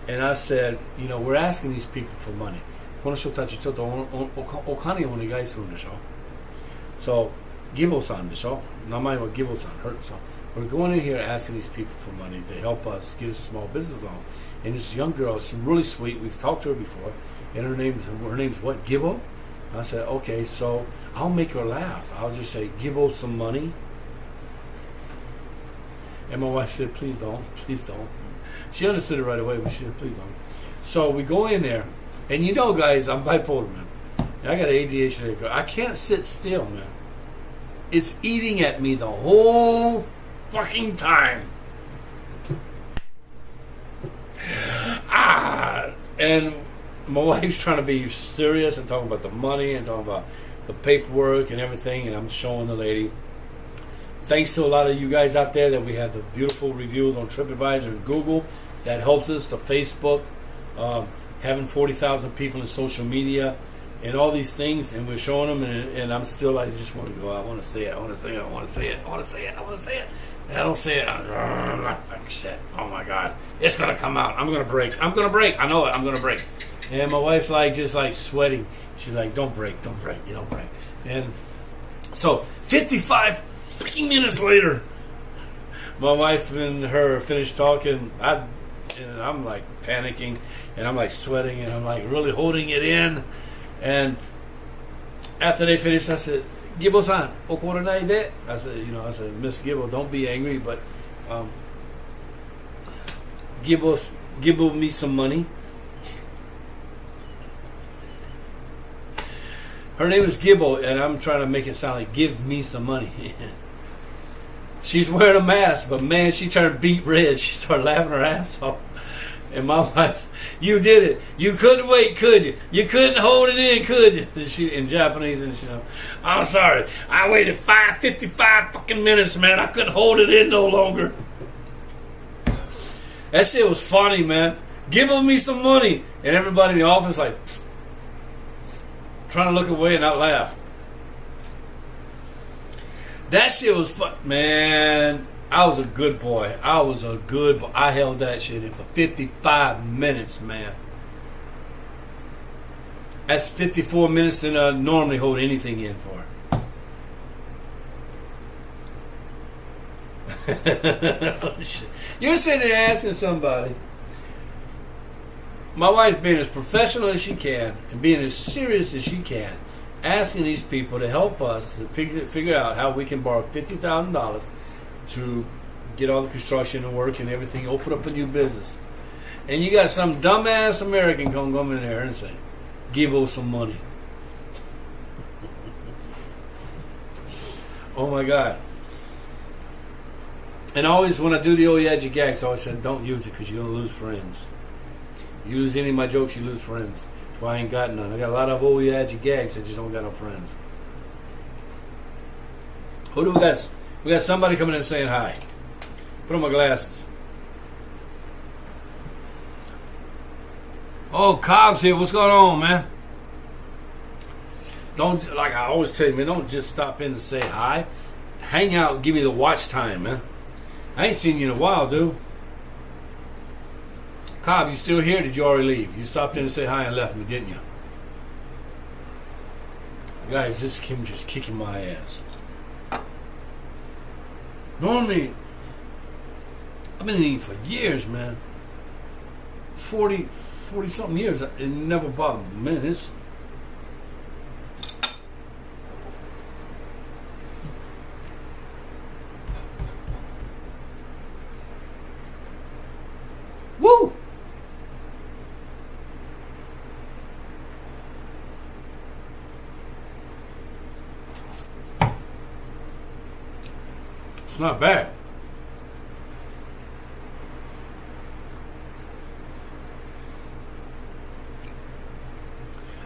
and I said, we're asking these people for money. この人たちちょっとお金をお願いするんでしょ。So, Giboさんでしょ。名前はGiboさん。So, we're going in here asking these people for money to help us get a small business loan. And this young girl, she's really sweet. We've talked to her before. And her name's what? Gibo? I said, okay, so I'll make her laugh. I'll just say, Gibo some money. And my wife said, please don't. She understood it right away, but she said, please don't. So we go in there. And guys, I'm bipolar, man. I got ADHD. I can't sit still, man. It's eating at me the whole fucking time. And my wife's trying to be serious and talking about the money and talking about the paperwork and everything, and I'm showing the lady. Thanks to a lot of you guys out there that we have the beautiful reviews on TripAdvisor and Google. That helps us. The Facebook, having 40,000 people in social media, and all these things, and we're showing them, and I'm still like, I just want to go. I want to say it. I want to say it. I want to say it. I want to say it. I want to say it. And I don't say it. I'm like, shit. Oh my God, it's gonna come out. I'm gonna break. I know it. I'm gonna break. And my wife's just sweating. She's like, don't break. You don't break. And so 55 freaking minutes later, my wife and her finished talking. And I'm like panicking, and I'm like sweating, and I'm like really holding it in. And after they finished, I said, Gibo-san, okoranai de. I said, Miss Gibo, don't be angry, but give me some money. Her name is Gibo, and I'm trying to make it sound like give me some money. She's wearing a mask, but man, she turned beet red. She started laughing her ass off. And my wife, you did it. You couldn't wait, could you? You couldn't hold it in, could you? And she, in Japanese, and I'm sorry. I waited 55 fucking minutes, man. I couldn't hold it in no longer. That shit was funny, man. Give me some money. And everybody in the office trying to look away and not laugh. That shit was fun, man. I was a good boy. I held that shit in for 55 minutes, man. That's 54 minutes than I normally hold anything in for. Oh, shit. You're sitting there asking somebody. My wife's being as professional as she can and being as serious as she can, asking these people to help us to figure out how we can borrow $50,000 to get all the construction and work and everything, open up a new business. And you got some dumbass American come in there and say, give us some money. Oh my God. And always when I do the old edgy gags, I always said, don't use it because you're going to lose friends. Use any of my jokes, you lose friends. That's why I ain't got none. I got a lot of old edgy gags, I just don't got no friends. Who do we got? We got somebody coming in saying hi. Put on my glasses. Oh, Cobb's here. What's going on, man? Don't, like I always tell you, man, don't just stop in to say hi. Hang out and give me the watch time, man. I ain't seen you in a while, dude. Cobb, you still here? Or did you already leave? You stopped in to say hi and left me, didn't you? Guys, this Kim just kicking my ass. Normally, I've been eating for years, man. 40 something years. It never bothered me. Man, it's... Woo! It's not bad.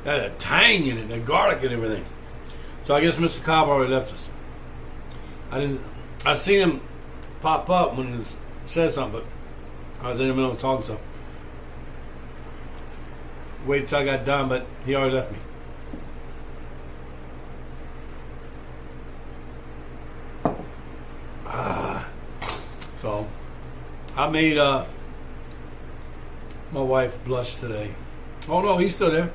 Got a tang in it, the garlic and everything. So I guess Mr. Cobb already left us. I seen him pop up when he said something, but I was in the middle of talking, so waited till I got done, but he already left me. So I made my wife blush today. Oh no, he's still there.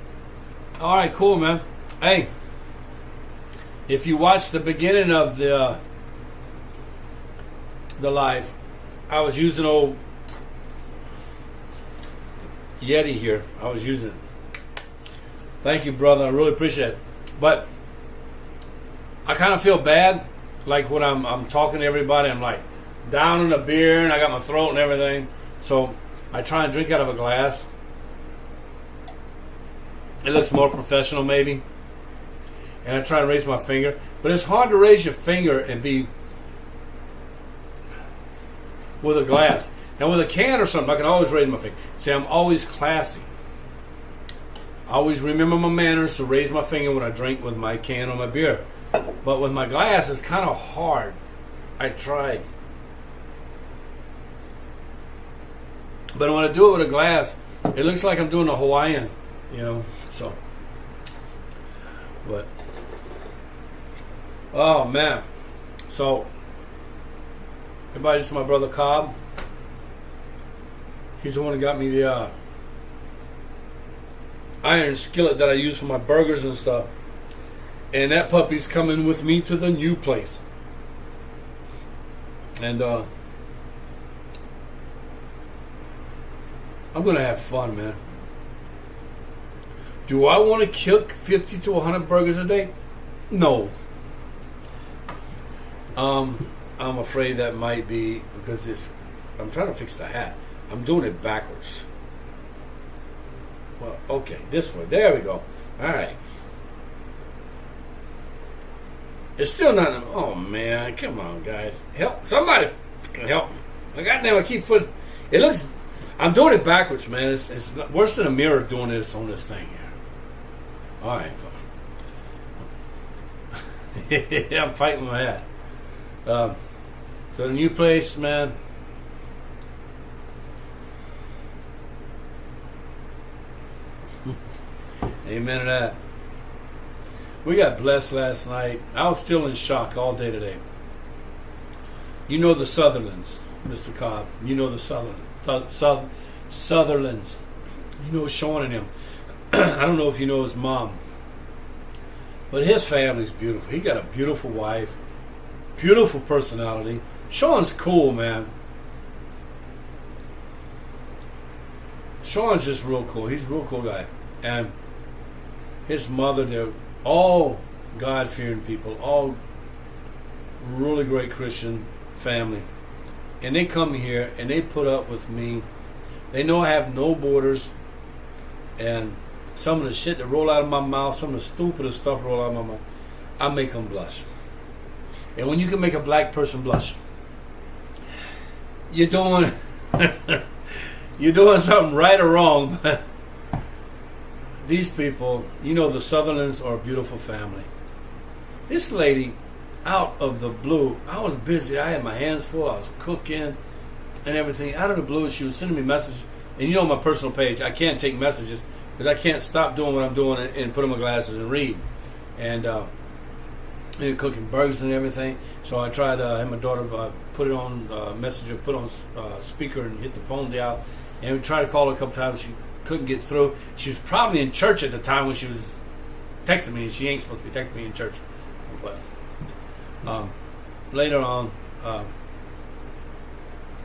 All right, cool, man. Hey, if you watched the beginning of the live, I was using old Yeti here. I was using it. Thank you, brother. I really appreciate it. But I kind of feel bad, like when I'm talking to everybody, I'm like down in a beer and I got my throat and everything. So I try and drink out of a glass. It looks more professional, maybe. And I try and raise my finger. But it's hard to raise your finger and be with a glass. Now, with a can or something, I can always raise my finger. See, I'm always classy. I always remember my manners to raise my finger when I drink with my can or my beer. But with my glass, it's kind of hard. I tried. But when I do it with a glass, it looks like I'm doing a Hawaiian, you know. So, but, oh man. So, everybody, just my brother Cobb. He's the one who got me the iron skillet that I use for my burgers and stuff. And that puppy's coming with me to the new place. And I'm going to have fun, man. Do I want to cook 50 to 100 burgers a day? No. I'm afraid that might be because I'm trying to fix the hat. I'm doing it backwards. Well, okay, this way. There we go. All right. It's still not. Oh man, come on, guys, help! Somebody help me! I keep putting. It looks. I'm doing it backwards, man. It's worse than a mirror doing this on this thing here. All right. I'm fighting with my hat. So the new place, man. Amen to that. We got blessed last night. I was still in shock all day today. You know the Sutherlands, Mr. Cobb. You know the Sutherlands. You know Sean and him. I don't know if you know his mom. But his family's beautiful. He got a beautiful wife. Beautiful personality. Sean's cool, man. Sean's just real cool. He's a real cool guy. And his mother, they're all God-fearing people. All really great Christian family. and they come here and they put up with me. They know I have no borders, and some of the shit that roll out of my mouth, some of the stupidest stuff roll out of my mouth, I make them blush. And when you can make a black person blush, you're doing you're doing something right or wrong. But these people, you know, the Sutherlands are a beautiful family. This lady, out of the blue, I was busy. I had my hands full. I was cooking and everything. Out of the blue, she was sending me messages. And you know, on my personal page, I can't take messages because I can't stop doing what I'm doing and put on my glasses and read. And cooking burgers and everything. So I tried. I had my daughter put it on messenger, put on speaker, and hit the phone dial. And we tried to call her a couple times. She couldn't get through. She was probably in church at the time when she was texting me. She ain't supposed to be texting me in church. But later on,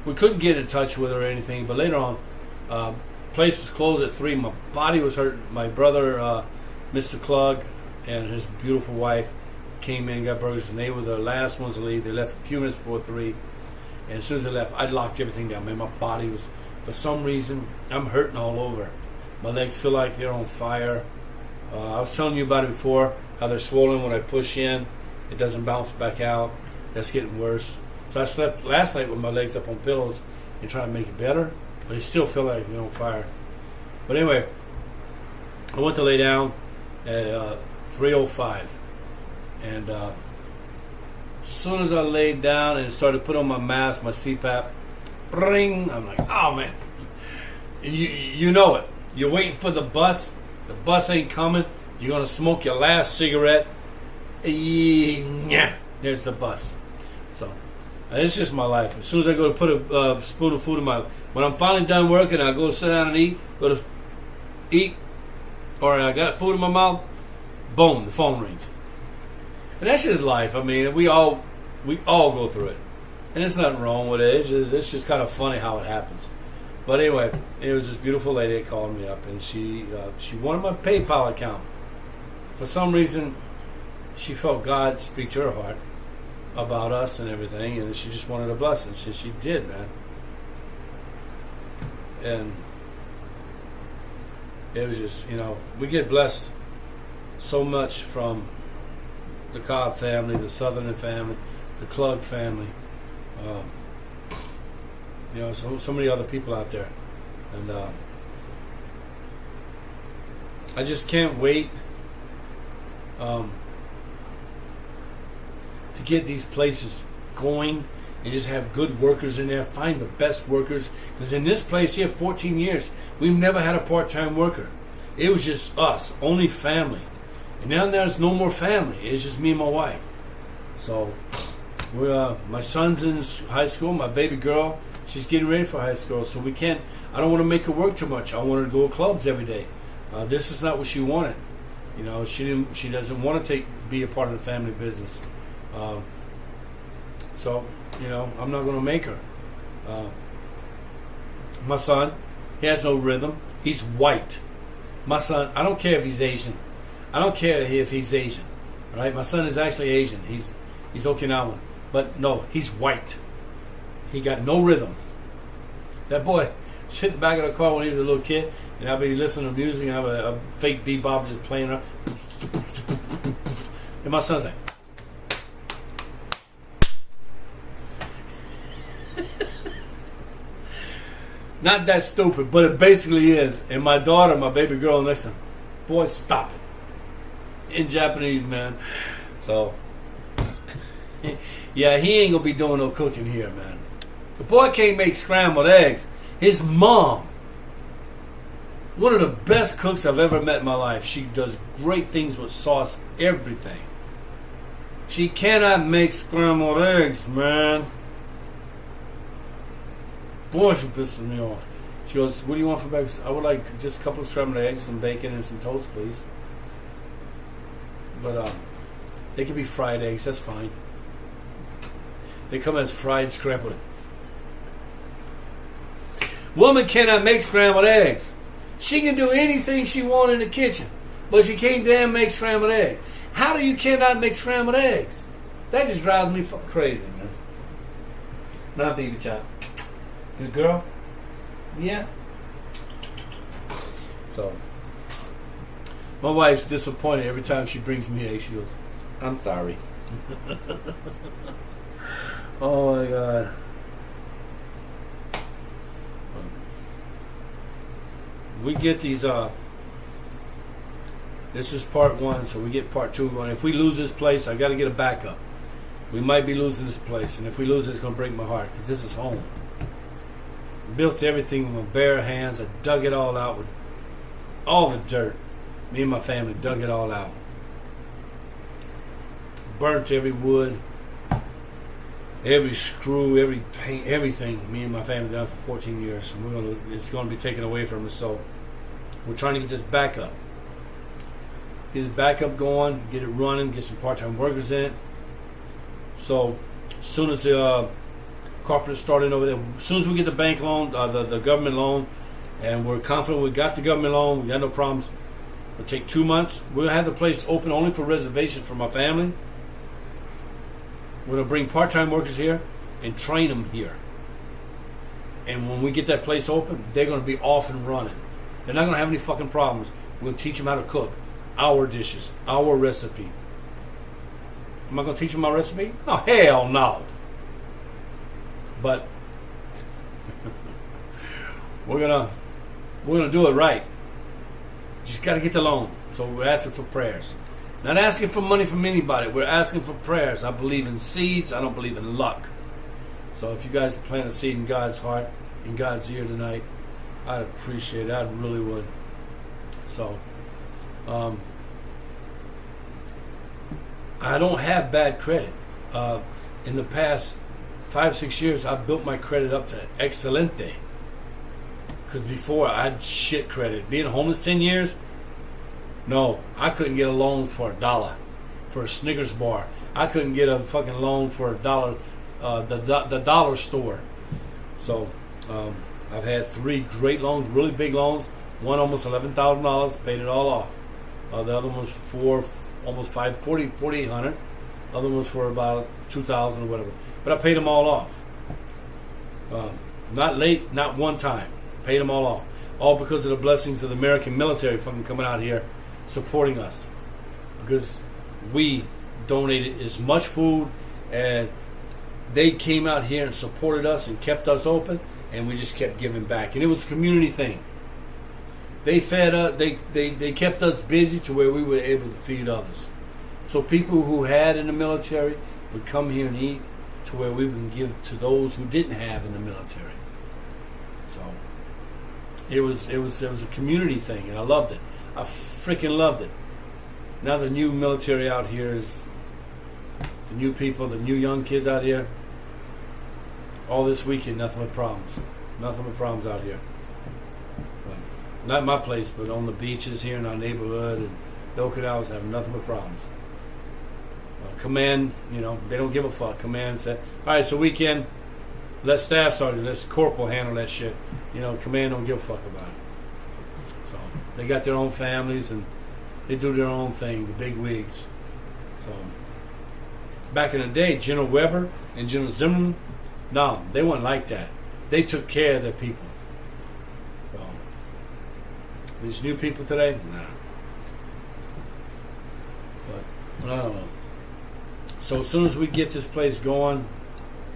we couldn't get in touch with her or anything. But later on, place was closed at 3. My body was hurt. My brother, Mr. Klug, and his beautiful wife came in and got burgers, and they were the last ones to leave. They left a few minutes before 3, and as soon as they left, I locked everything down. Man, my body was, for some reason, I'm hurting all over. My legs feel like they're on fire. I was telling you about it before, how they're swollen when I push in. It doesn't bounce back out. That's getting worse. So I slept last night with my legs up on pillows and trying to make it better, but it still feel like they're on fire. But anyway, I went to lay down at 3:05. And as soon as I laid down and started to put on my mask, my CPAP, ring, I'm like, oh man. And you know it. You're waiting for the bus. The bus ain't coming. You're going to smoke your last cigarette. Yeah, there's the bus. So, it's just my life. As soon as I go to put a spoon of food in my... When I'm finally done working, I go sit down and eat, go to eat, or I got food in my mouth, boom, the phone rings. And that's just life. I mean, we all go through it, and there's nothing wrong with it. It's just kind of funny how it happens. But anyway, it was this beautiful lady that called me up, and she wanted my PayPal account. For some reason, she felt God speak to her heart about us and everything, and she just wanted a blessing. She did, man. And it was just, you know, we get blessed so much from the Cobb family, the Sutherland family, the Klug family, you know, so many other people out there, and I just can't wait to get these places going and just have good workers in there. Find the best workers, because in this place here, 14 years, we've never had a part-time worker. It was just us, only family. And now there's no more family. It's just me and my wife. So, my son's in high school. My baby girl, she's getting ready for high school. So I don't want to make her work too much. I want her to go to clubs every day. This is not what she wanted. You know, she doesn't want to be a part of the family business. So, you know, I'm not going to make her. My son, he has no rhythm. He's white. My son, I don't care if he's Asian. I don't care if he's Asian, right? My son is actually Asian. He's Okinawan, but no, he's white. He got no rhythm. That boy sitting back in the car when he was a little kid, and I'll be listening to music and have a fake bebop just playing around, and my son's like, not that stupid, but it basically is. And my daughter, my baby girl next to him, boy, stop it. In Japanese, man. So, yeah, he ain't gonna be doing no cooking here, man. The boy can't make scrambled eggs. His mom, one of the best cooks I've ever met in my life. She does great things with sauce, everything. She cannot make scrambled eggs, man. Boy, she pisses me off. She goes, what do you want for breakfast? I would like just a couple of scrambled eggs, some bacon, and some toast, please. But they can be fried eggs. That's fine. They come as fried scrambled eggs. Woman cannot make scrambled eggs. She can do anything she wants in the kitchen, but she can't damn make scrambled eggs. How do you cannot make scrambled eggs? That just drives me fucking crazy, man. Not baby child. Good girl? Yeah. So, my wife's disappointed every time she brings me eggs. She goes, I'm sorry. Oh my God. We get these, this is part one, so we get part two going. If we lose this place, I got to get a backup. We might be losing this place, and if we lose it, it's going to break my heart, because this is home. Built everything with my bare hands. I dug it all out with all the dirt. Me and my family dug it all out. Burnt every wood, every screw, every paint, everything. Me and my family done for 14 years. And it's going to be taken away from us. So we're trying to get this back up. Get this back up going, get it running, get some part-time workers in it. So as soon as the carpenters started over there, as soon as we get the bank loan, the government loan, and we're confident we got the government loan, we got no problems. It'll take 2 months. We'll have the place open only for reservations for my family. We're going to bring part-time workers here and train them here. And when we get that place open, they're going to be off and running. They're not going to have any fucking problems. We'll teach them how to cook our dishes, our recipe. Am I going to teach them my recipe? Oh, hell no. But we're gonna do it right. Just got to get the loan. So we're asking for prayers. Not asking for money from anybody. We're asking for prayers. I believe in seeds. I don't believe in luck. So if you guys plant a seed in God's heart, in God's ear tonight, I'd appreciate it. I really would. So, I don't have bad credit. In the past 5-6 years, I've built my credit up to excelente. Because before, I had shit credit. Being homeless 10 years, no, I couldn't get a loan for $1 for a Snickers bar. I couldn't get a fucking loan for $1, the dollar store. So, I've had 3 great loans, really big loans. One almost $11,000, paid it all off. The other one was for almost $4,800. The other one was for about $2,000 or whatever. But I paid them all off. Not late, not one time. Paid them all off. All because of the blessings of the American military fucking coming out here supporting us. Because we donated as much food and they came out here and supported us and kept us open, and we just kept giving back. And it was a community thing. They fed us, they kept us busy to where we were able to feed others. So people who had in the military would come here and eat to where we would give to those who didn't have in the military. So it was a community thing, and I loved it. I freaking loved it. Now the new military out here is the new people, the new young kids out here. All this weekend, nothing but problems. Nothing but problems out here. But not my place, but on the beaches here in our neighborhood, and the Okinawas have nothing but problems. Command, they don't give a fuck. Command said, all right, so weekend, let staff sergeant, let corporal handle that shit. Command don't give a fuck about it. So they got their own families and they do their own thing, the big wigs. So back in the day, General Weber and General Zimmerman, no, they weren't like that. They took care of their people. So these new people today, nah. But I don't know. So as soon as we get this place going,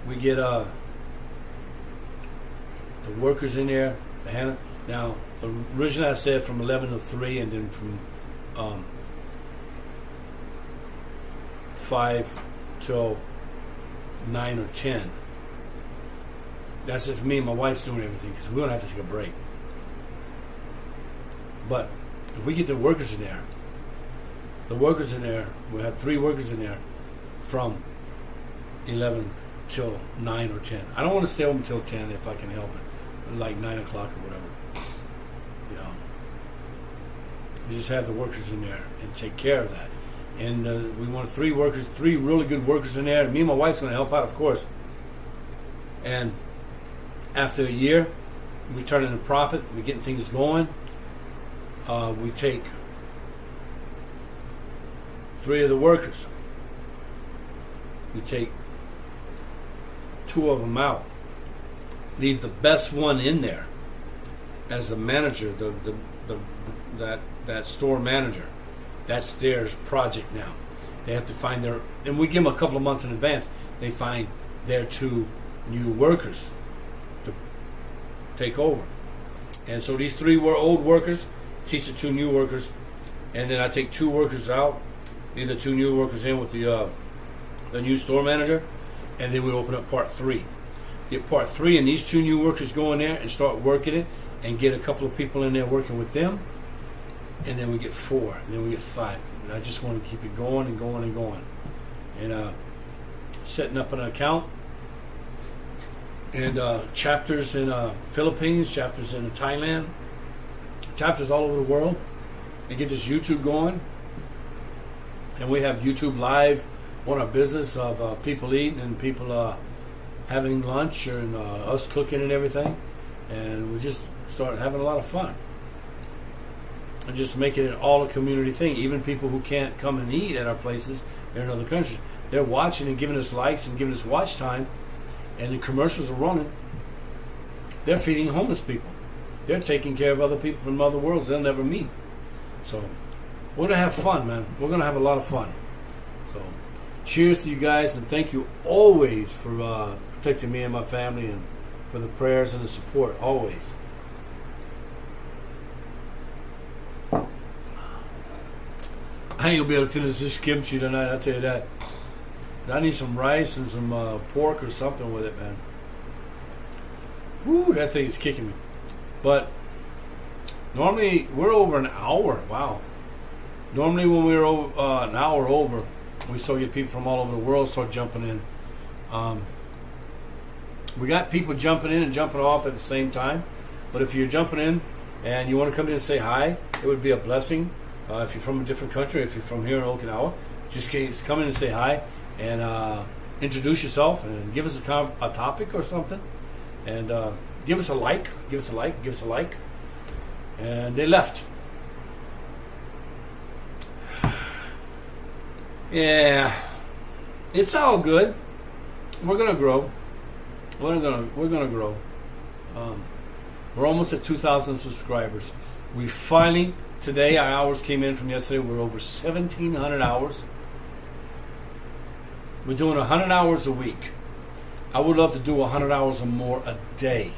we get the workers in there. Now, originally I said from 11 to 3, and then from 5 till 9 or 10. That's if me and my wife's doing everything, because we don't have to take a break. But if we get the workers in there, we have 3 workers in there from 11 till 9 or 10. I don't want to stay open until 10 if I can help it, like 9 o'clock or whatever. We just have the workers in there and take care of that. And we want 3 workers, 3 really good workers in there. Me and my wife's going to help out, of course. And after a year, we turn in a profit. We're getting things going. We take 3 of the workers. We take two of them out. Leave the best one in there as the manager, that store manager. That's their project now. They have to find and we give them a couple of months in advance. They find their two new workers to take over. And so these three were old workers, teach the two new workers, and then I take two workers out, leave the two new workers in with the new store manager, and then we open up part 3. Get part 3, and these two new workers go in there and start working it, and get a couple of people in there working with them, and then we get 4, and then we get 5. And I just want to keep it going and going and going. And setting up an account, and chapters in Philippines, chapters in Thailand, chapters all over the world, and get this YouTube going. And we have YouTube live on our business of people eating and people having lunch and us cooking and everything. And we just start having a lot of fun. And just making it all a community thing. Even people who can't come and eat at our places, they're in other countries. They're watching and giving us likes and giving us watch time. And the commercials are running. They're feeding homeless people. They're taking care of other people from other worlds they'll never meet. So we're going to have fun, man. We're going to have a lot of fun. So cheers to you guys, and thank you always for protecting me and my family, and for the prayers and the support, always. I ain't gonna be able to finish this kimchi tonight, I'll tell you that. I need some rice and some pork or something with it, man. Woo, that thing is kicking me. But normally we're over an hour. Wow. Normally when we're an hour over, we still get people from all over the world start jumping in. We got people jumping in and jumping off at the same time. But if you're jumping in and you want to come in and say hi, it would be a blessing. If you're from a different country, if you're from here in Okinawa, just come in and say hi and introduce yourself and give us a topic or something, and give us a like. And they left. Yeah, it's all good. We're gonna grow. We're gonna grow. We're almost at 2,000 subscribers. We finally. Today, our hours came in from yesterday. We're over 1,700 hours. We're doing 100 hours a week. I would love to do 100 hours or more a day.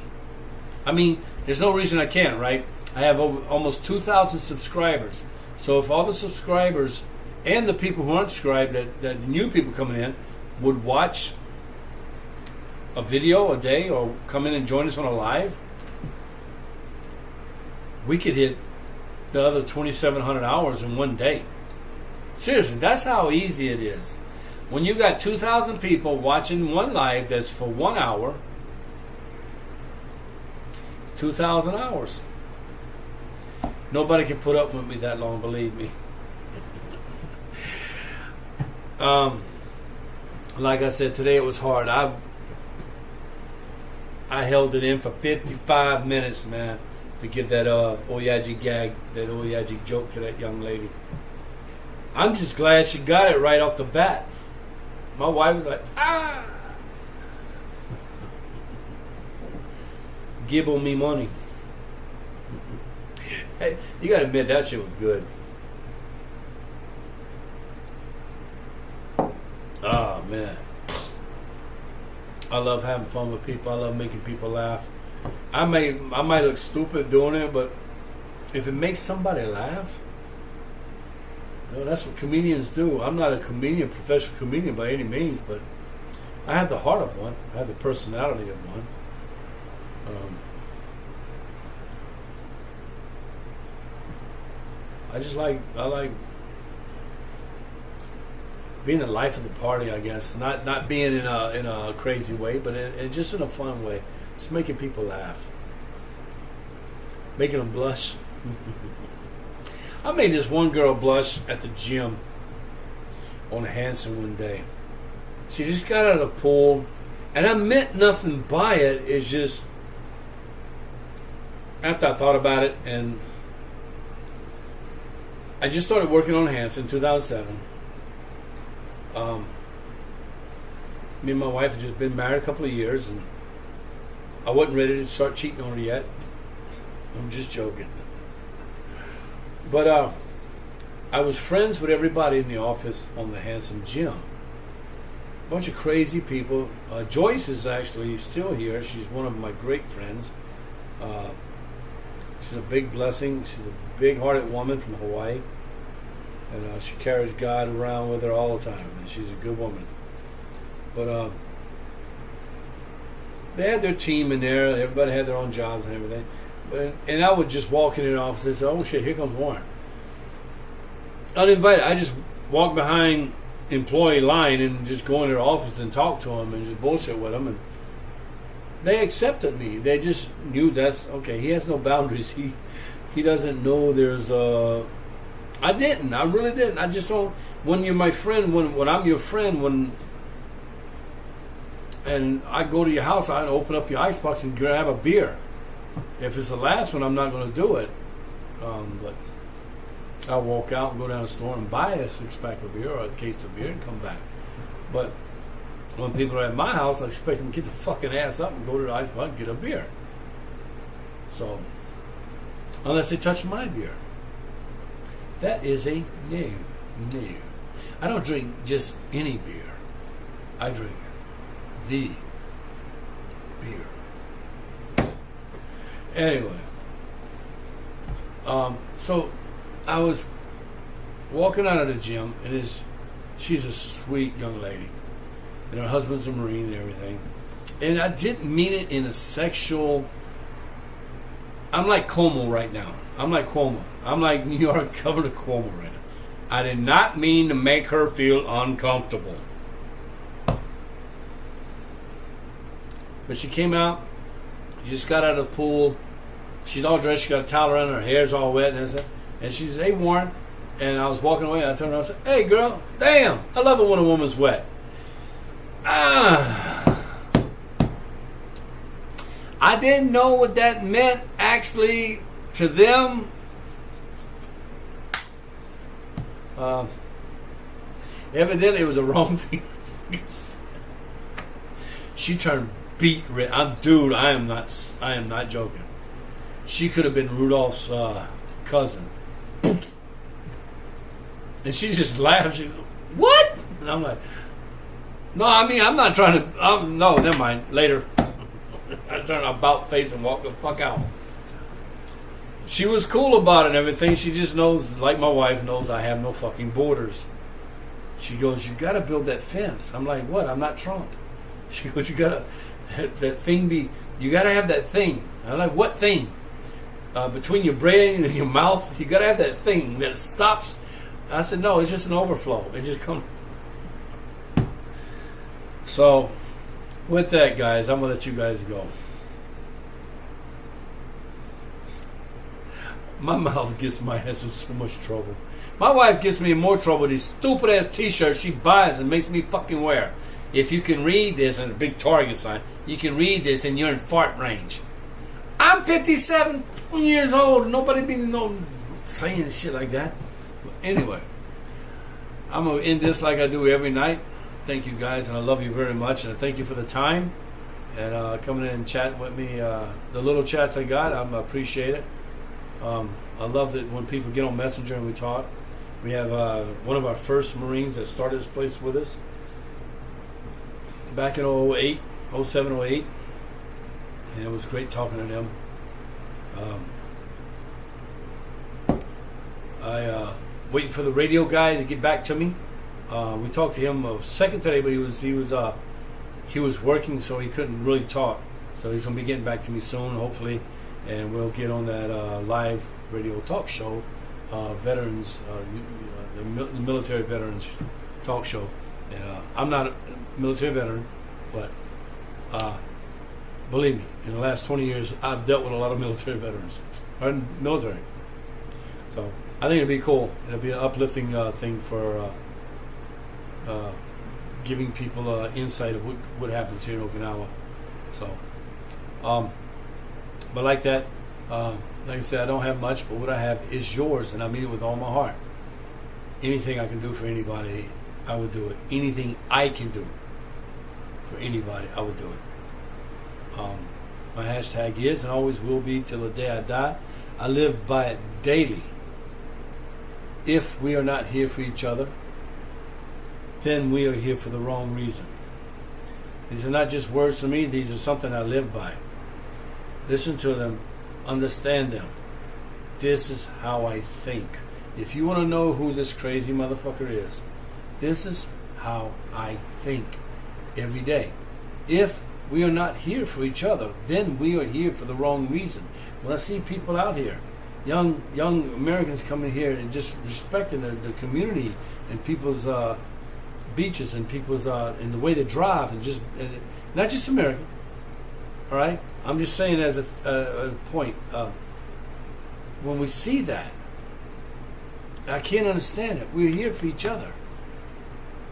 I mean, there's no reason I can't, right? I have almost 2,000 subscribers. So if all the subscribers and the people who aren't subscribed, the new people coming in, would watch a video a day or come in and join us on a live, we could hit the other 2,700 hours in one day. Seriously, that's how easy it is. When you got 2,000 people watching one live that's for 1 hour, 2,000 hours. Nobody can put up with me that long, believe me. Like I said, today it was hard. I held it in for 55 minutes, man, to give that Oyaji gag, that Oyaji joke to that young lady. I'm just glad she got it right off the bat. My wife was like, ah! Gibble me money. Hey, you gotta admit that shit was good. Oh man, I love having fun with people. I love making people laugh. I might look stupid doing it, but if it makes somebody laugh, you know, that's what comedians do. I'm not a professional comedian by any means, but I have the heart of one. I have the personality of one. I like being the life of the party, I guess. Not being in a crazy way, but just in a fun way. Just making people laugh. Making them blush. I made this one girl blush at the gym on Hanson one day. She just got out of the pool, and I meant nothing by it. It's just after I thought about it, and I just started working on Hanson in 2007. me and my wife had just been married a couple of years, and I wasn't ready to start cheating on her yet. I'm just joking. But I was friends with everybody in the office on the Handsome Gym. A bunch of crazy people. Joyce is actually still here. She's one of my great friends. She's a big blessing. She's a big-hearted woman from Hawaii. And she carries God around with her all the time. And she's a good woman. But they had their team in there. Everybody had their own jobs and everything. And I would just walk in the office and say, oh shit, here comes Warren. Uninvited. I just walk behind employee line and just go in their office and talk to them and just bullshit with them. And they accepted me. They just knew that's okay. He has no boundaries. He doesn't know there's I didn't. I really didn't. I just don't. When you're my friend, when I'm your friend, and I go to your house, I open up your icebox and grab a beer. If it's the last one, I'm not going to do it. But I'll walk out and go down to the store and buy a 6-pack of beer or a case of beer and come back. But when people are at my house, I expect them to get the fucking ass up and go to the icebox and get a beer. So, unless they touch my beer. That is a no. I don't drink just any beer. I drink the beer. Anyway, so I was walking out of the gym, and she's a sweet young lady, and her husband's a Marine and everything. And I didn't mean it in a sexual. I'm like Cuomo right now. I'm like Cuomo. I'm like New York Governor Cuomo right now. I did not mean to make her feel uncomfortable. But she came out. She just got out of the pool. She's all dressed. She got a towel around her. Hair's all wet. And she said, hey, Warren. And I was walking away. I turned around and said, hey, girl. Damn. I love it when a woman's wet. I didn't know what that meant actually to them. Evidently, it was a wrong thing. She turned beet red. Dude, I am not joking. She could have been Rudolph's cousin. And she just laughed. She goes, what? And I'm like, no, I mean, I'm not trying to. No, never mind. Later. I turned about face and walked the fuck out. She was cool about it and everything. She just knows, like my wife knows, I have no fucking borders. She goes, you got to build that fence. I'm like, what? I'm not Trump. She goes, you got to, that thing be, you got to have that thing. I'm like, what thing? Between your brain and your mouth, you got to have that thing that stops. I said, no, it's just an overflow. It just comes. So, with that, guys, I'm going to let you guys go. My mouth gets my ass in so much trouble. My wife gets me in more trouble with these stupid ass t-shirts she buys and makes me fucking wear. If you can read this, and a big Target sign, you can read this and you're in fart range. I'm 57 years old. Nobody been saying shit like that. But anyway, I'm going to end this like I do every night. Thank you guys, and I love you very much, and I thank you for the time and coming in and chatting with me. The little chats I got, I appreciate it. I love that when people get on Messenger and we talk. We have one of our first Marines that started this place with us back in 07, 08, and it was great talking to them. I waiting for the radio guy to get back to me. We talked to him a second today, but he was working, so he couldn't really talk. So he's gonna be getting back to me soon, hopefully, and we'll get on that live radio talk show, veterans, the military veterans talk show. And I'm not a military veteran, but believe me, in the last 20 years, I've dealt with a lot of military veterans, or military. So I think it'll be cool. It'll be an uplifting thing for giving people insight of what happens here in Okinawa. So, but like that, like I said, I don't have much, but what I have is yours, and I mean it with all my heart. Anything I can do for anybody, I would do it. Anything I can do, for anybody, I would do it. My hashtag is and always will be till the day I die. I live by it daily. If we are not here for each other, then we are here for the wrong reason. These are not just words to me, these are something I live by. Listen to them, understand them. This is how I think. If you want to know who this crazy motherfucker is, this is how I think every day. If we are not here for each other, then we are here for the wrong reason. When I see people out here, young Americans coming here and just respecting the community and people's beaches and people's and the way they drive and not just American. All right, I'm just saying as a point. When we see that, I can't understand it. We're here for each other.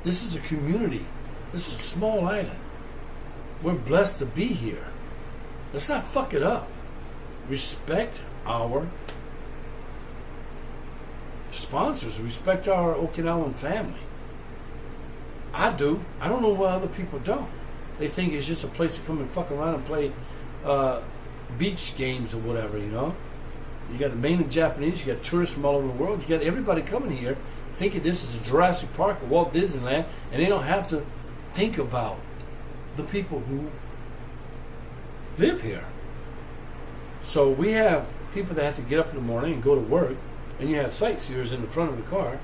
This is a community. This is a small island. We're blessed to be here. Let's not fuck it up. Respect our sponsors. Respect our Okinawan family. I do. I don't know why other people don't. They think it's just a place to come and fuck around and play beach games or whatever, you know. You got the mainly Japanese, you got tourists from all over the world, you got everybody coming here thinking this is a Jurassic Park or Walt Disneyland, and they don't have to think about the people who live here. So we have people that have to get up in the morning and go to work, and you have sightseers in the front of the car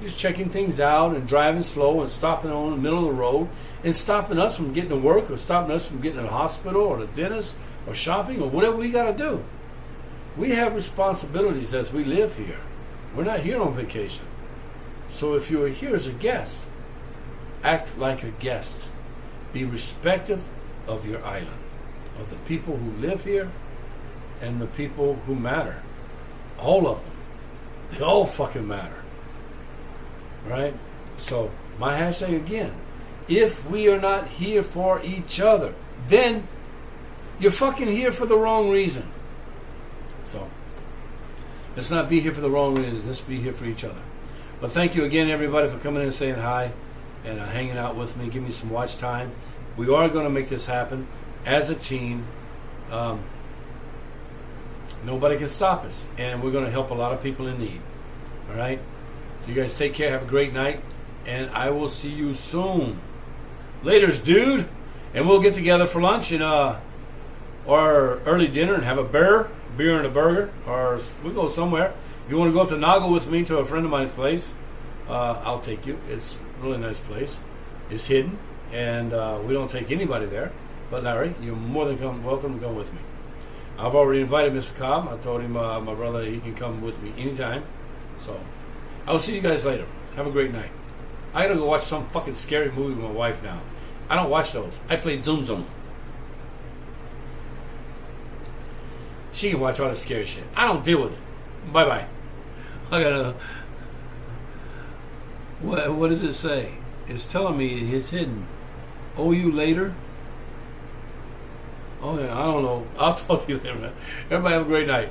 just checking things out and driving slow and stopping on the middle of the road and stopping us from getting to work or stopping us from getting to the hospital or the dentist or shopping or whatever we got to do. We have responsibilities as we live here. We're not here on vacation. So if you're here as a guest, act like a guest. Be respectful of your island, of the people who live here and the people who matter. All of them. They all fucking matter. Right? So, my hashtag again. If we are not here for each other, then you're fucking here for the wrong reason. So, let's not be here for the wrong reason. Let's be here for each other. But thank you again, everybody, for coming in and saying hi and hanging out with me. Give me some watch time. We are going to make this happen as a team. Nobody can stop us. And we're going to help a lot of people in need. All right? So you guys take care. Have a great night. And I will see you soon. Laters, dude. And we'll get together for lunch and or early dinner and have a beer and a burger. Or we'll go somewhere. If you want to go up to Nago with me to a friend of mine's place, I'll take you. It's a really nice place. It's hidden. And we don't take anybody there. But Larry, you're more than welcome to go with me. I've already invited Mr. Cobb. I told him, my brother, he can come with me anytime. So, I will see you guys later. Have a great night. I gotta go watch some fucking scary movie with my wife now. I don't watch those. I play Zoom Zoom. She can watch all the scary shit. I don't deal with it. Bye-bye. I gotta... What does it say? It's telling me it's hidden. Oh, you later? Oh, yeah, I don't know. I'll talk to you later. Everybody have a great night.